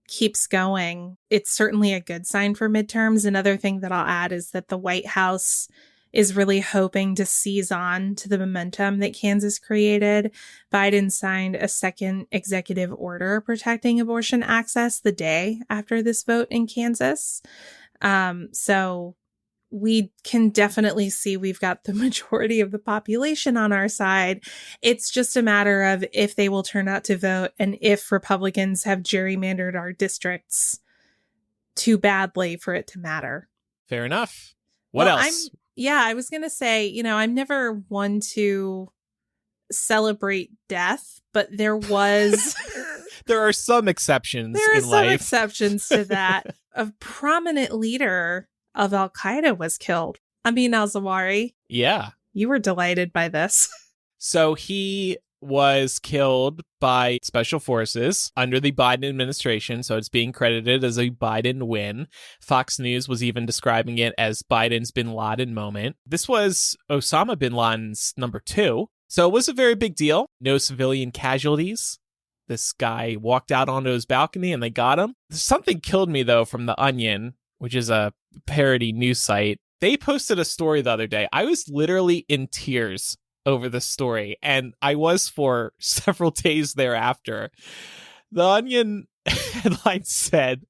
keeps going. It's certainly a good sign for midterms. Another thing that I'll add is that the White House is really hoping to seize on to the momentum that Kansas created. Biden signed a second executive order protecting abortion access the day after this vote in Kansas. So we can definitely see we've got the majority of the population on our side. It's just a matter of if they will turn out to vote and if Republicans have gerrymandered our districts too badly for it to matter. Fair enough. What else? I was going to say, I'm never one to celebrate death, but there was... There are some exceptions There are in some life. exceptions to that. A prominent leader of Al-Qaeda was killed. Amin al-Zawahiri. Yeah. You were delighted by this. So he was killed by special forces under the Biden administration, so it's being credited as a Biden win. Fox News was even describing it as Biden's bin Laden moment. This was Osama bin Laden's number 2, so it was a very big deal. No civilian casualties. This guy walked out onto his balcony and they got him. Something killed me, though, from The Onion, which is a parody news site. They posted a story the other day. I was literally in tears over this story, and I was for several days thereafter. The Onion headline said,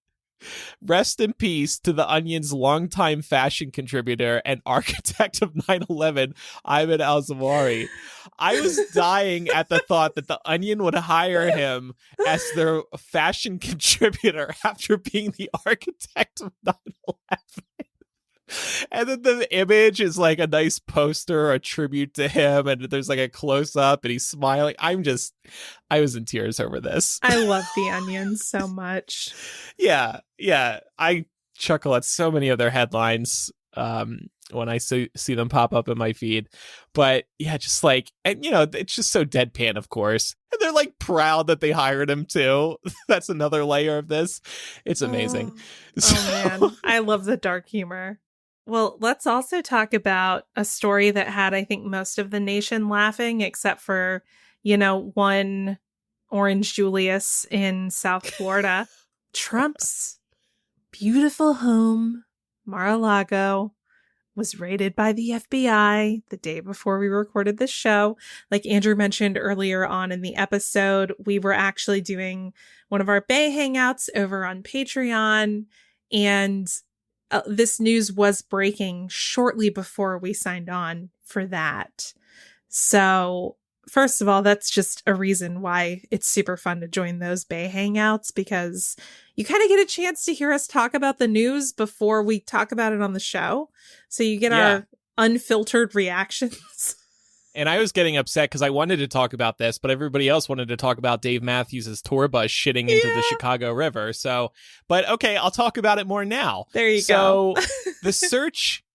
"Rest in peace to the Onion's longtime fashion contributor and architect of 9/11, Ayman al-Zawahiri." I was dying at the thought that the Onion would hire him as their fashion contributor after being the architect of 9/11. And then the image is like a nice poster, a tribute to him, and there's like a close-up and he's smiling. I was in tears over this. I love The Onion so much. Yeah. I chuckle at so many of their headlines when I see them pop up in my feed. But yeah, just like, and it's just so deadpan, of course. And they're like proud that they hired him too. That's another layer of this. It's amazing. Man, I love the dark humor. Well, let's also talk about a story that had, I think, most of the nation laughing, except for, one Orange Julius in South Florida. Trump's beautiful home, Mar-a-Lago, was raided by the FBI the day before we recorded this show. Like Andrew mentioned earlier on in the episode, we were actually doing one of our Bay Hangouts over on Patreon, and this news was breaking shortly before we signed on for that. So, first of all, that's just a reason why it's super fun to join those Bay Hangouts, because you kind of get a chance to hear us talk about the news before we talk about it on the show. So you get our unfiltered reactions. And I was getting upset because I wanted to talk about this, but everybody else wanted to talk about Dave Matthews' tour bus shitting into the Chicago River. So, but okay, I'll talk about it more now. There you go. So the search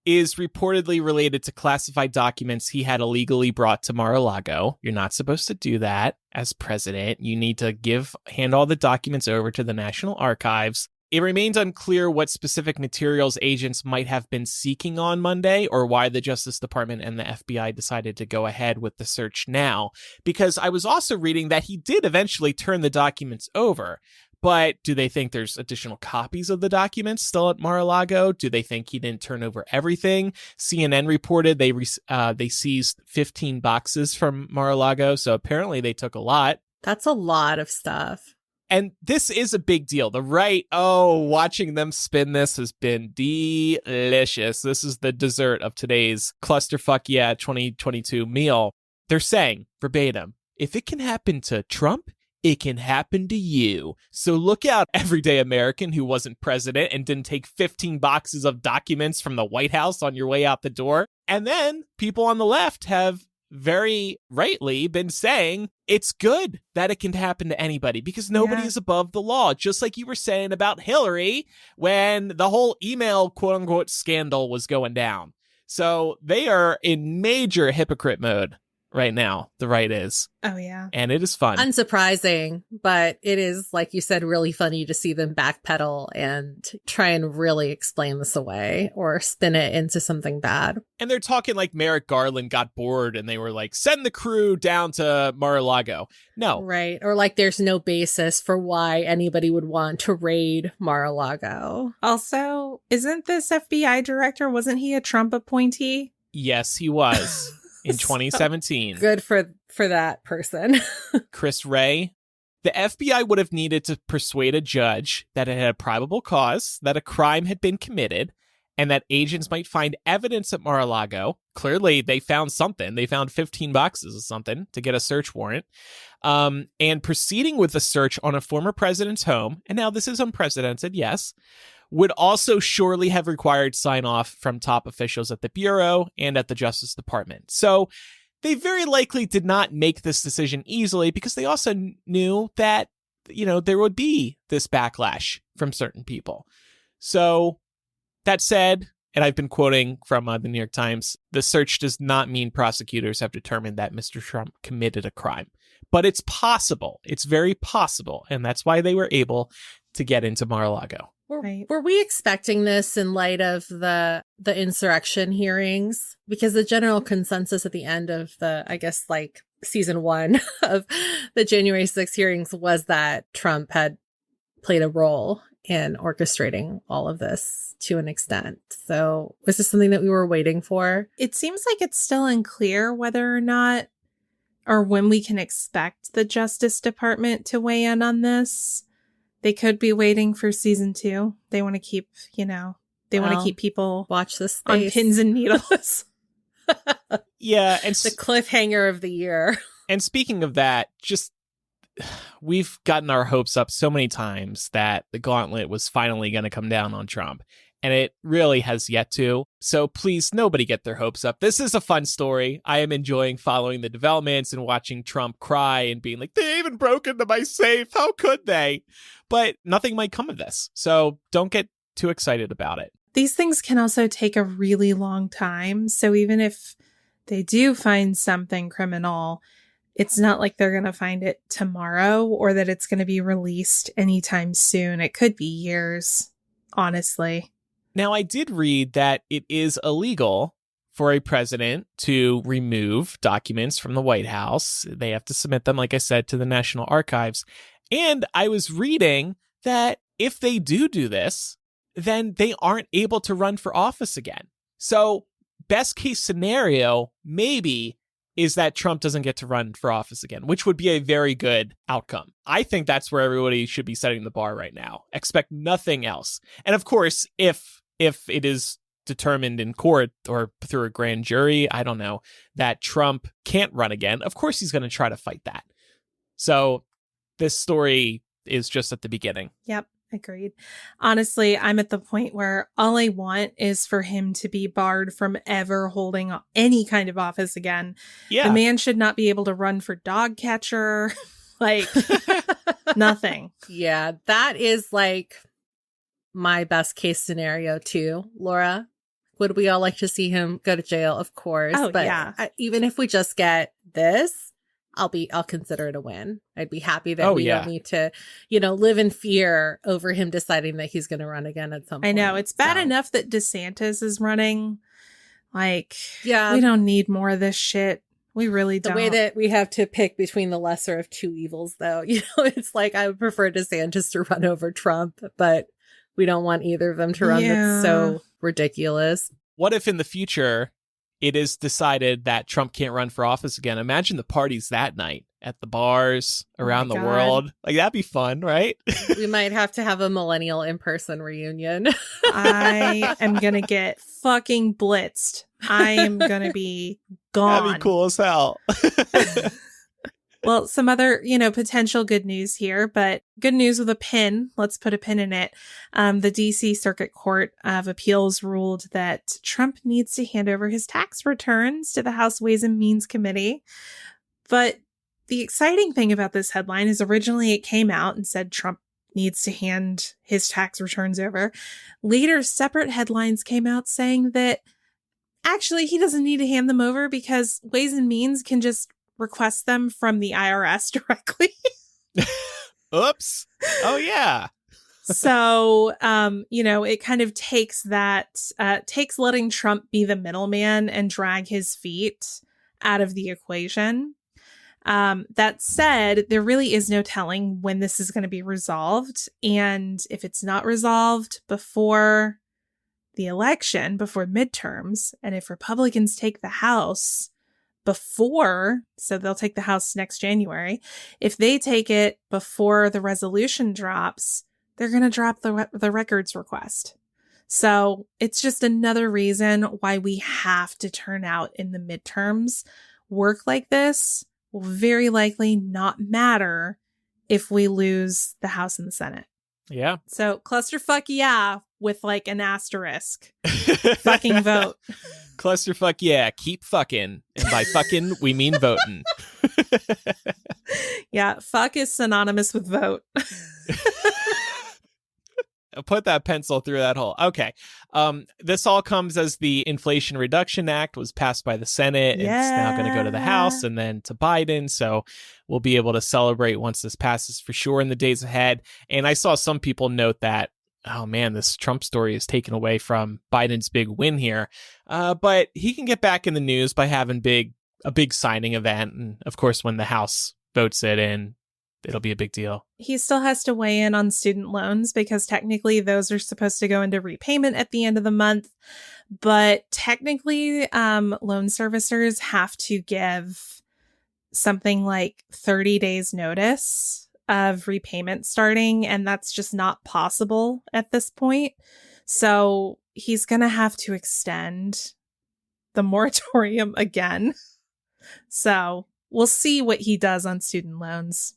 is reportedly related to classified documents he had illegally brought to Mar-a-Lago. You're not supposed to do that as president. You need to hand all the documents over to the National Archives. It remains unclear what specific materials agents might have been seeking on Monday, or why the Justice Department and the FBI decided to go ahead with the search now, because I was also reading that he did eventually turn the documents over. But do they think there's additional copies of the documents still at Mar-a-Lago? Do they think he didn't turn over everything? CNN reported they seized 15 boxes from Mar-a-Lago, so apparently they took a lot. That's a lot of stuff. And this is a big deal. The right, watching them spin this has been delicious. This is the dessert of today's ClusterF-YEAH 2022 meal. They're saying, verbatim, if it can happen to Trump, it can happen to you. So look out, everyday American who wasn't president and didn't take 15 boxes of documents from the White House on your way out the door. And then people on the left have very rightly been saying it's good that it can happen to anybody because nobody is above the law. Just like you were saying about Hillary when the whole email quote unquote scandal was going down. So they are in major hypocrite mode right now. The right is. Oh, yeah. And it is fun. Unsurprising, but it is, like you said, really funny to see them backpedal and try and really explain this away or spin it into something bad. And they're talking like Merrick Garland got bored and they were like, send the crew down to Mar-a-Lago. No. Right. Or like there's no basis for why anybody would want to raid Mar-a-Lago. Also, isn't this FBI director, wasn't he a Trump appointee? Yes, he was. In 2017. Good for that person. Chris Wray. The FBI would have needed to persuade a judge that it had a probable cause, that a crime had been committed, and that agents might find evidence at Mar-a-Lago. Clearly, they found something. They found 15 boxes of something to get a search warrant. And proceeding with the search on a former president's home, and now this is unprecedented, yes, would also surely have required sign-off from top officials at the Bureau and at the Justice Department. So they very likely did not make this decision easily because they also knew that, there would be this backlash from certain people. So that said, and I've been quoting from the New York Times, the search does not mean prosecutors have determined that Mr. Trump committed a crime. But it's possible. It's very possible. And that's why they were able to get into Mar-a-Lago. Were we expecting this in light of the insurrection hearings? Because the general consensus at the end of season 1 of the January 6th hearings was that Trump had played a role in orchestrating all of this to an extent. So was this something that we were waiting for? It seems like it's still unclear whether or not or when we can expect the Justice Department to weigh in on this. They could be waiting for season 2. They want to keep, want to keep people watch this on pins and needles. Yeah. And the cliffhanger of the year. And speaking of that, we've gotten our hopes up so many times that the gauntlet was finally going to come down on Trump. And it really has yet to. So please, nobody get their hopes up. This is a fun story. I am enjoying following the developments and watching Trump cry and being like, they even broke into my safe. How could they? But nothing might come of this. So don't get too excited about it. These things can also take a really long time. So even if they do find something criminal, it's not like they're going to find it tomorrow or that it's going to be released anytime soon. It could be years, honestly. Now, I did read that it is illegal for a president to remove documents from the White House. They have to submit them, like I said, to the National Archives. And I was reading that if they do this, then they aren't able to run for office again. So best case scenario, maybe, is that Trump doesn't get to run for office again, which would be a very good outcome. I think that's where everybody should be setting the bar right now. Expect nothing else. And of course, if it is determined in court or through a grand jury, I don't know, that Trump can't run again, of course he's going to try to fight that. So this story is just at the beginning. Yep, agreed. Honestly, I'm at the point where all I want is for him to be barred from ever holding any kind of office again. Yeah. The man should not be able to run for dog catcher. Nothing. Yeah, that is my best case scenario too, Laura. Would we all like to see him go to jail? Of course. Oh, but yeah. Even if we just get this, I'll consider it a win. I'd be happy that we don't need to, live in fear over him deciding that he's going to run again at some point. I know. It's bad enough that DeSantis is running. We yeah, don't need more of this shit. We really don't. The way that we have to pick between the lesser of two evils, though, it's like I would prefer DeSantis to run over Trump, but we don't want either of them to run. Yeah. That's so ridiculous. What if in the future it is decided that Trump can't run for office again? Imagine the parties that night at the bars around the God. world. That'd be fun, right? We might have to have a millennial in-person reunion. I am going to get fucking blitzed. I am going to be gone. That'd be cool as hell. Well, some other, potential good news here, but good news with a pin. Let's put a pin in it. The DC Circuit Court of Appeals ruled that Trump needs to hand over his tax returns to the House Ways and Means Committee. But the exciting thing about this headline is originally it came out and said Trump needs to hand his tax returns over. Later, separate headlines came out saying that actually he doesn't need to hand them over because Ways and Means can just request them from the IRS directly. Oops. Oh, yeah. So, it kind of takes takes letting Trump be the middleman and drag his feet out of the equation. That said, there really is no telling when this is going to be resolved. And if it's not resolved before the election, before midterms, and if Republicans take the House so they'll take the House next January. If they take it before the resolution drops, they're going to drop the records request. So it's just another reason why we have to turn out in the midterms. Work like this will very likely not matter if we lose the House and the Senate. Yeah. So ClusterF-YEAH with like an asterisk. Fucking vote. ClusterF-YEAH, keep fucking. And by fucking, we mean voting. Yeah, fuck is synonymous with vote. Put that pencil through that hole. Okay. This all comes as the Inflation Reduction Act was passed by the Senate. Yeah. It's now going to go to the House and then to Biden. So we'll be able to celebrate once this passes for sure in the days ahead. And I saw some people note that, oh man, this Trump story is taken away from Biden's big win here. But he can get back in the news by having a big signing event. And of course, when the House votes it in, it'll be a big deal. He still has to weigh in on student loans because technically those are supposed to go into repayment at the end of the month. But technically, loan servicers have to give something like 30 days notice of repayment starting. And that's just not possible at this point. So he's going to have to extend the moratorium again. So we'll see what he does on student loans.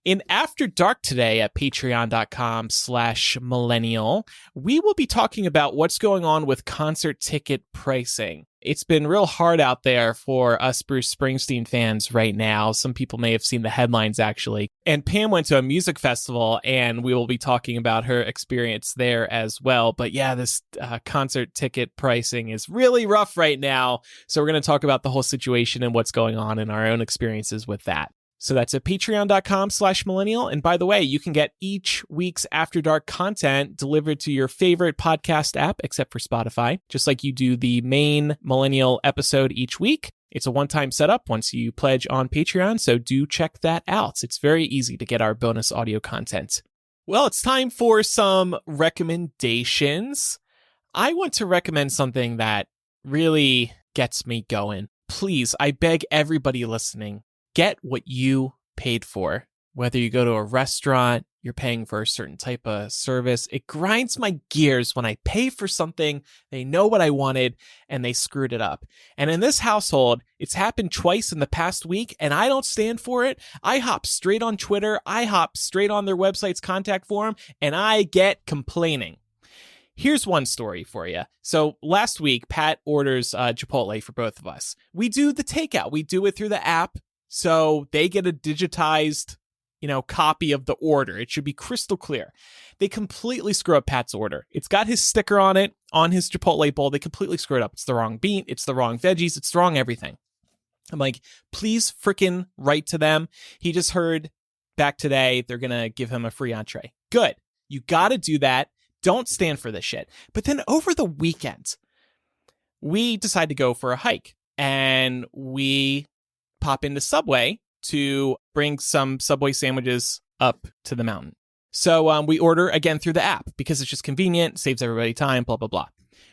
In After Dark today at patreon.com/millennial, we will be talking about what's going on with concert ticket pricing. It's been real hard out there for us Bruce Springsteen fans right now. Some people may have seen the headlines, actually. And Pam went to a music festival, and we will be talking about her experience there as well. But yeah, this concert ticket pricing is really rough right now. So we're going to talk about the whole situation and what's going on in our own experiences with that. So that's at patreon.com/millennial. And by the way, you can get each week's After Dark content delivered to your favorite podcast app, except for Spotify, just like you do the main Millennial episode each week. It's a one-time setup once you pledge on Patreon, so do check that out. It's very easy to get our bonus audio content. Well, it's time for some recommendations. I want to recommend something that really gets me going. Please, I beg everybody listening, get what you paid for. Whether you go to a restaurant, you're paying for a certain type of service. It grinds my gears when I pay for something, they know what I wanted, and they screwed it up. And in this household, it's happened twice in the past week, and I don't stand for it. I hop straight on Twitter, I hop straight on their website's contact form, and I get complaining. Here's one story for you. So last week, Pat orders Chipotle for both of us. We do the takeout. We do it through the app. So they get a digitized, copy of the order. It should be crystal clear. They completely screw up Pat's order. It's got his sticker on it, on his Chipotle bowl. They completely screw it up. It's the wrong beet. It's the wrong veggies. It's the wrong everything. I'm like, please freaking write to them. He just heard back today they're going to give him a free entree. Good. You got to do that. Don't stand for this shit. But then over the weekend, we decide to go for a hike. And we pop into Subway to bring some Subway sandwiches up to the mountain. So we order again through the app because it's just convenient, saves everybody time, blah, blah, blah.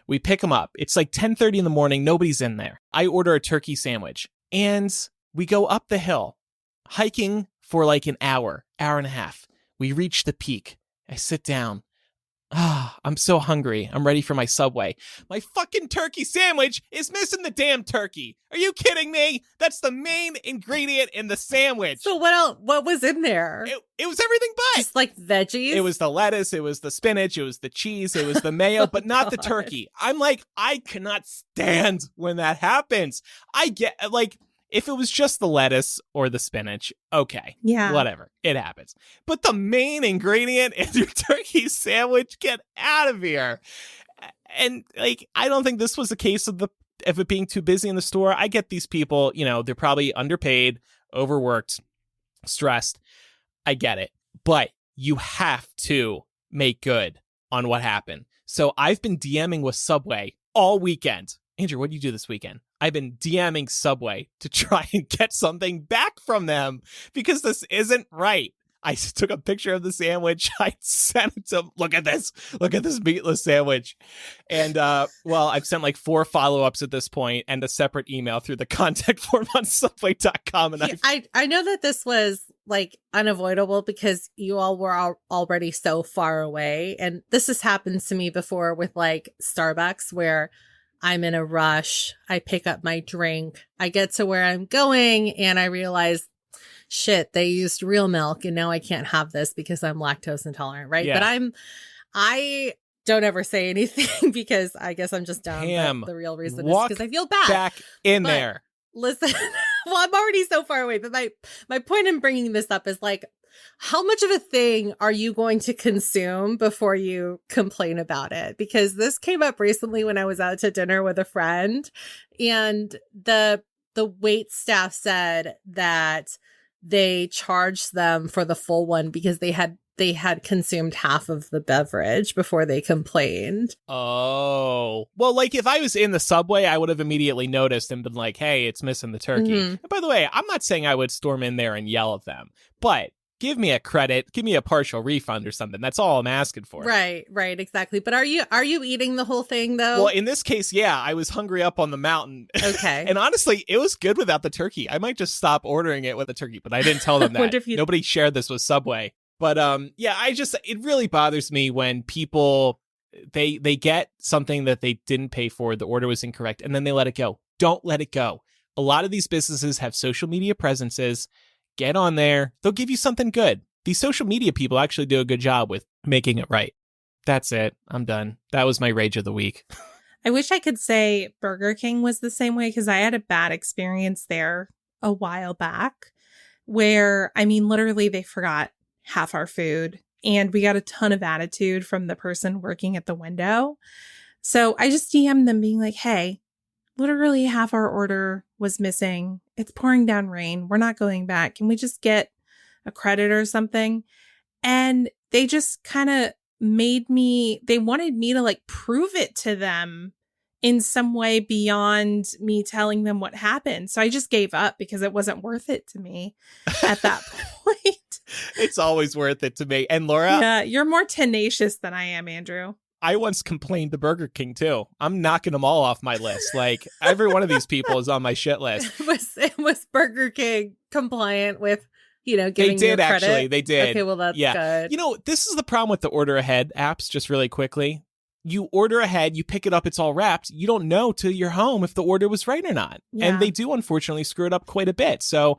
We pick them up. It's like 10:30 in the morning. Nobody's in there. I order a turkey sandwich and we go up the hill, hiking for like an hour and a half. We reach the peak. I sit down. I'm so hungry. I'm ready for my Subway. My fucking turkey sandwich is missing the damn turkey. Are you kidding me? That's the main ingredient in the sandwich. So what else? What was in there? It was everything but. Just like veggies? It was the lettuce, it was the spinach, it was the cheese, it was the mayo, but not the turkey. I'm like, I cannot stand when that happens. I get, like, if it was just the lettuce or the spinach, okay. Yeah. Whatever. It happens. But the main ingredient in your turkey sandwich, get out of here. And, like, I don't think this was a case of it being too busy in the store. I get these people, you know, they're probably underpaid, overworked, stressed. I get it. But you have to make good on what happened. So I've been DMing with Subway all weekend. Andrew, what did you do this weekend? I've been DMing Subway to try and get something back from them because this isn't right. I took a picture of the sandwich. I sent it to them. Look at this meatless sandwich. And, well, I've sent like 4 follow-ups at this point and a separate email through the contact form on Subway.com. And I know that this was like unavoidable because you all were already so far away. And this has happened to me before with like Starbucks where I'm in a rush. I pick up my drink. I get to where I'm going and I realize, shit, they used real milk and now I can't have this because I'm lactose intolerant, right? Yeah. But I don't ever say anything because I guess I'm just dumb. Pam, but the real reason is because I feel bad. Back in But there. Listen, well, I'm already so far away, but my point in bringing this up is like, how much of a thing are you going to consume before you complain about it? Because this came up recently when I was out to dinner with a friend and the wait staff said that they charged them for the full one because they had consumed half of the beverage before they complained. Oh. Well, like if I was in the Subway, I would have immediately noticed and been like, hey, it's missing the turkey. Mm-hmm. And by the way, I'm not saying I would storm in there and yell at them, but give me a credit, give me a partial refund or something. That's all I'm asking for. Right, exactly. But are you eating the whole thing though? Well, in this case, yeah, I was hungry up on the mountain. Okay. And honestly, it was good without the turkey. I might just stop ordering it with the turkey, but I didn't tell them that. Nobody shared this with Subway. But yeah, it really bothers me when people, they get something that they didn't pay for, the order was incorrect, and then they let it go. Don't let it go. A lot of these businesses have social media presences. Get on there. They'll give you something good. These social media people actually do a good job with making it right. That's it. I'm done. That was my rage of the week. I wish I could say Burger King was the same way because I had a bad experience there a while back where, I mean, literally they forgot half our food and we got a ton of attitude from the person working at the window. So I just DM'd them being like, hey, literally half our order was missing. It's pouring down rain. We're not going back. Can we just get a credit or something? And they just kind of they wanted me to like prove it to them in some way beyond me telling them what happened. So I just gave up because it wasn't worth it to me at that point. It's always worth it to me. And Laura? Yeah, you're more tenacious than I am, Andrew. I once complained to Burger King too. I'm knocking them all off my list. Like every one of these people is on my shit list. Was Burger King compliant with, giving they did you credit? Actually. They did. Okay, well that's good. This is the problem with the order ahead apps. Just really quickly, you order ahead, you pick it up, it's all wrapped. You don't know till you're home if the order was right or not, and they do unfortunately screw it up quite a bit. So.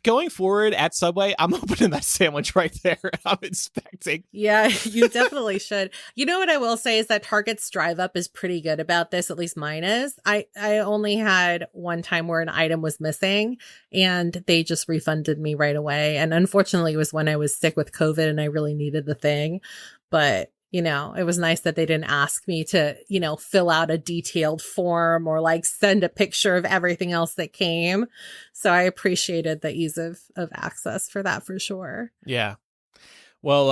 Going forward at Subway, I'm opening that sandwich right there. I'm inspecting. Yeah, you definitely should. You know what I will say is that Target's Drive Up is pretty good about this. At least mine is. I only had one time where an item was missing and they just refunded me right away. And unfortunately, it was when I was sick with COVID and I really needed the thing. But it was nice that they didn't ask me to, fill out a detailed form or like send a picture of everything else that came. So I appreciated the ease of access for that for sure. Yeah. Well,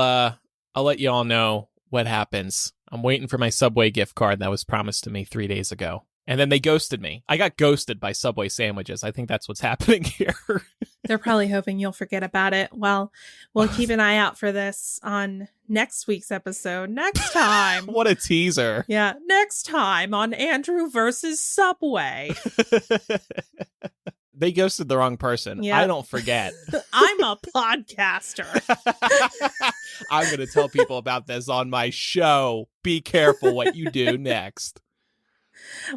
I'll let you all know what happens. I'm waiting for my Subway gift card that was promised to me 3 days ago. And then they ghosted me. I got ghosted by Subway sandwiches. I think that's what's happening here. They're probably hoping you'll forget about it. Well, we'll keep an eye out for this on next week's episode. Next time. What a teaser. Yeah. Next time on Andrew versus Subway. They ghosted the wrong person. Yeah. I don't forget. I'm a podcaster. I'm going to tell people about this on my show. Be careful what you do next.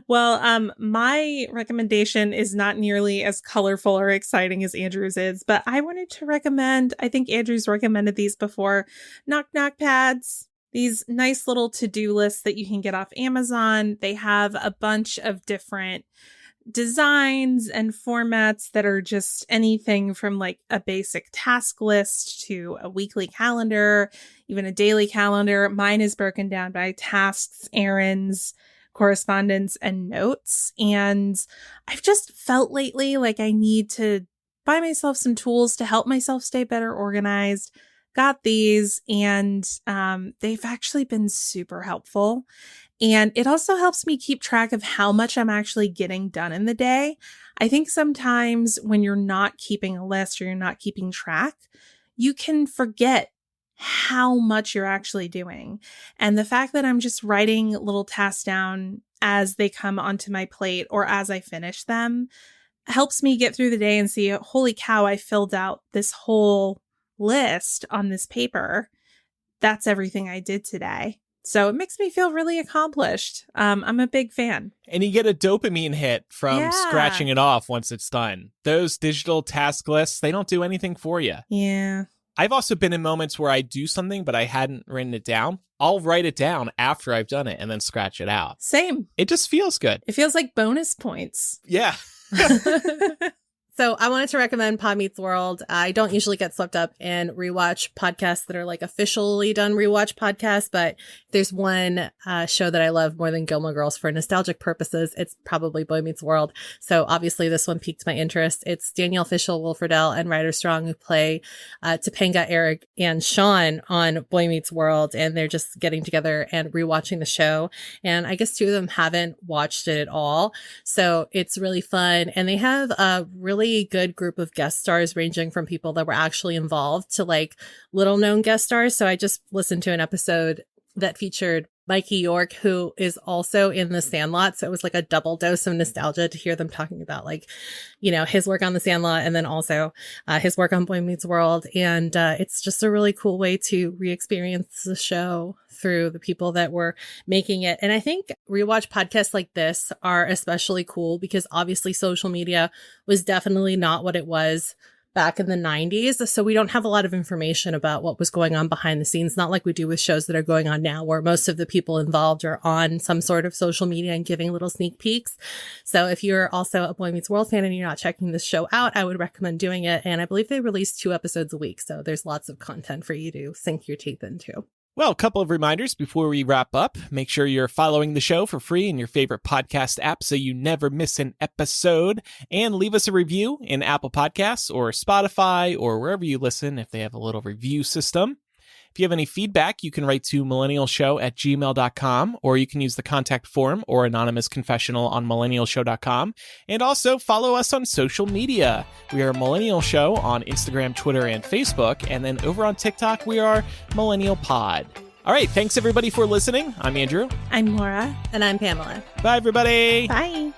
Well, my recommendation is not nearly as colorful or exciting as Andrew's is, but I wanted to recommend, I think Andrew's recommended these before, knock knock pads. These nice little to-do lists that you can get off Amazon. They have a bunch of different designs and formats that are just anything from like a basic task list to a weekly calendar, even a daily calendar. Mine is broken down by tasks, errands, correspondence, and notes. And I've just felt lately like I need to buy myself some tools to help myself stay better organized. Got these, and they've actually been super helpful. And it also helps me keep track of how much I'm actually getting done in the day. I think sometimes when you're not keeping a list or you're not keeping track, you can forget how much you're actually doing. And the fact that I'm just writing little tasks down as they come onto my plate or as I finish them helps me get through the day and see, holy cow, I filled out this whole list on this paper. That's everything I did today. So it makes me feel really accomplished. I'm a big fan. And you get a dopamine hit from scratching it off once it's done. Those digital task lists, they don't do anything for you. Yeah. I've also been in moments where I do something, but I hadn't written it down. I'll write it down after I've done it and then scratch it out. Same. It just feels good. It feels like bonus points. Yeah. So I wanted to recommend Pod Meets World. I don't usually get swept up in rewatch podcasts that are like officially done rewatch podcasts, but there's one show that I love more than Gilmore Girls for nostalgic purposes. It's probably Boy Meets World. So obviously this one piqued my interest. It's Danielle Fishel, Will Friedle, and Ryder Strong who play Topanga, Eric, and Sean on Boy Meets World. And they're just getting together and rewatching the show. And I guess two of them haven't watched it at all. So it's really fun. And they have a really good group of guest stars ranging from people that were actually involved to like little known guest stars. So I just listened to an episode that featured Mikey York, who is also in The Sandlot. So it was like a double dose of nostalgia to hear them talking about like, you know, his work on The Sandlot and then also his work on Boy Meets World. And it's just a really cool way to re-experience the show through the people that were making it. And I think rewatch podcasts like this are especially cool because obviously social media was definitely not what it was back in the 90s. So we don't have a lot of information about what was going on behind the scenes, not like we do with shows that are going on now, where most of the people involved are on some sort of social media and giving little sneak peeks. So if you're also a Boy Meets World fan and you're not checking this show out, I would recommend doing it. And I believe they release 2 episodes a week. So there's lots of content for you to sink your teeth into. Well, a couple of reminders before we wrap up. Make sure you're following the show for free in your favorite podcast app so you never miss an episode. And leave us a review in Apple Podcasts or Spotify or wherever you listen if they have a little review system. If you have any feedback, you can write to millennialshow@gmail.com, or you can use the contact form or anonymous confessional on millennialshow.com. And also follow us on social media. We are Millennial Show on Instagram, Twitter, and Facebook. And then over on TikTok, we are Millennial Pod. All right. Thanks, everybody, for listening. I'm Andrew. I'm Laura. And I'm Pamela. Bye, everybody. Bye.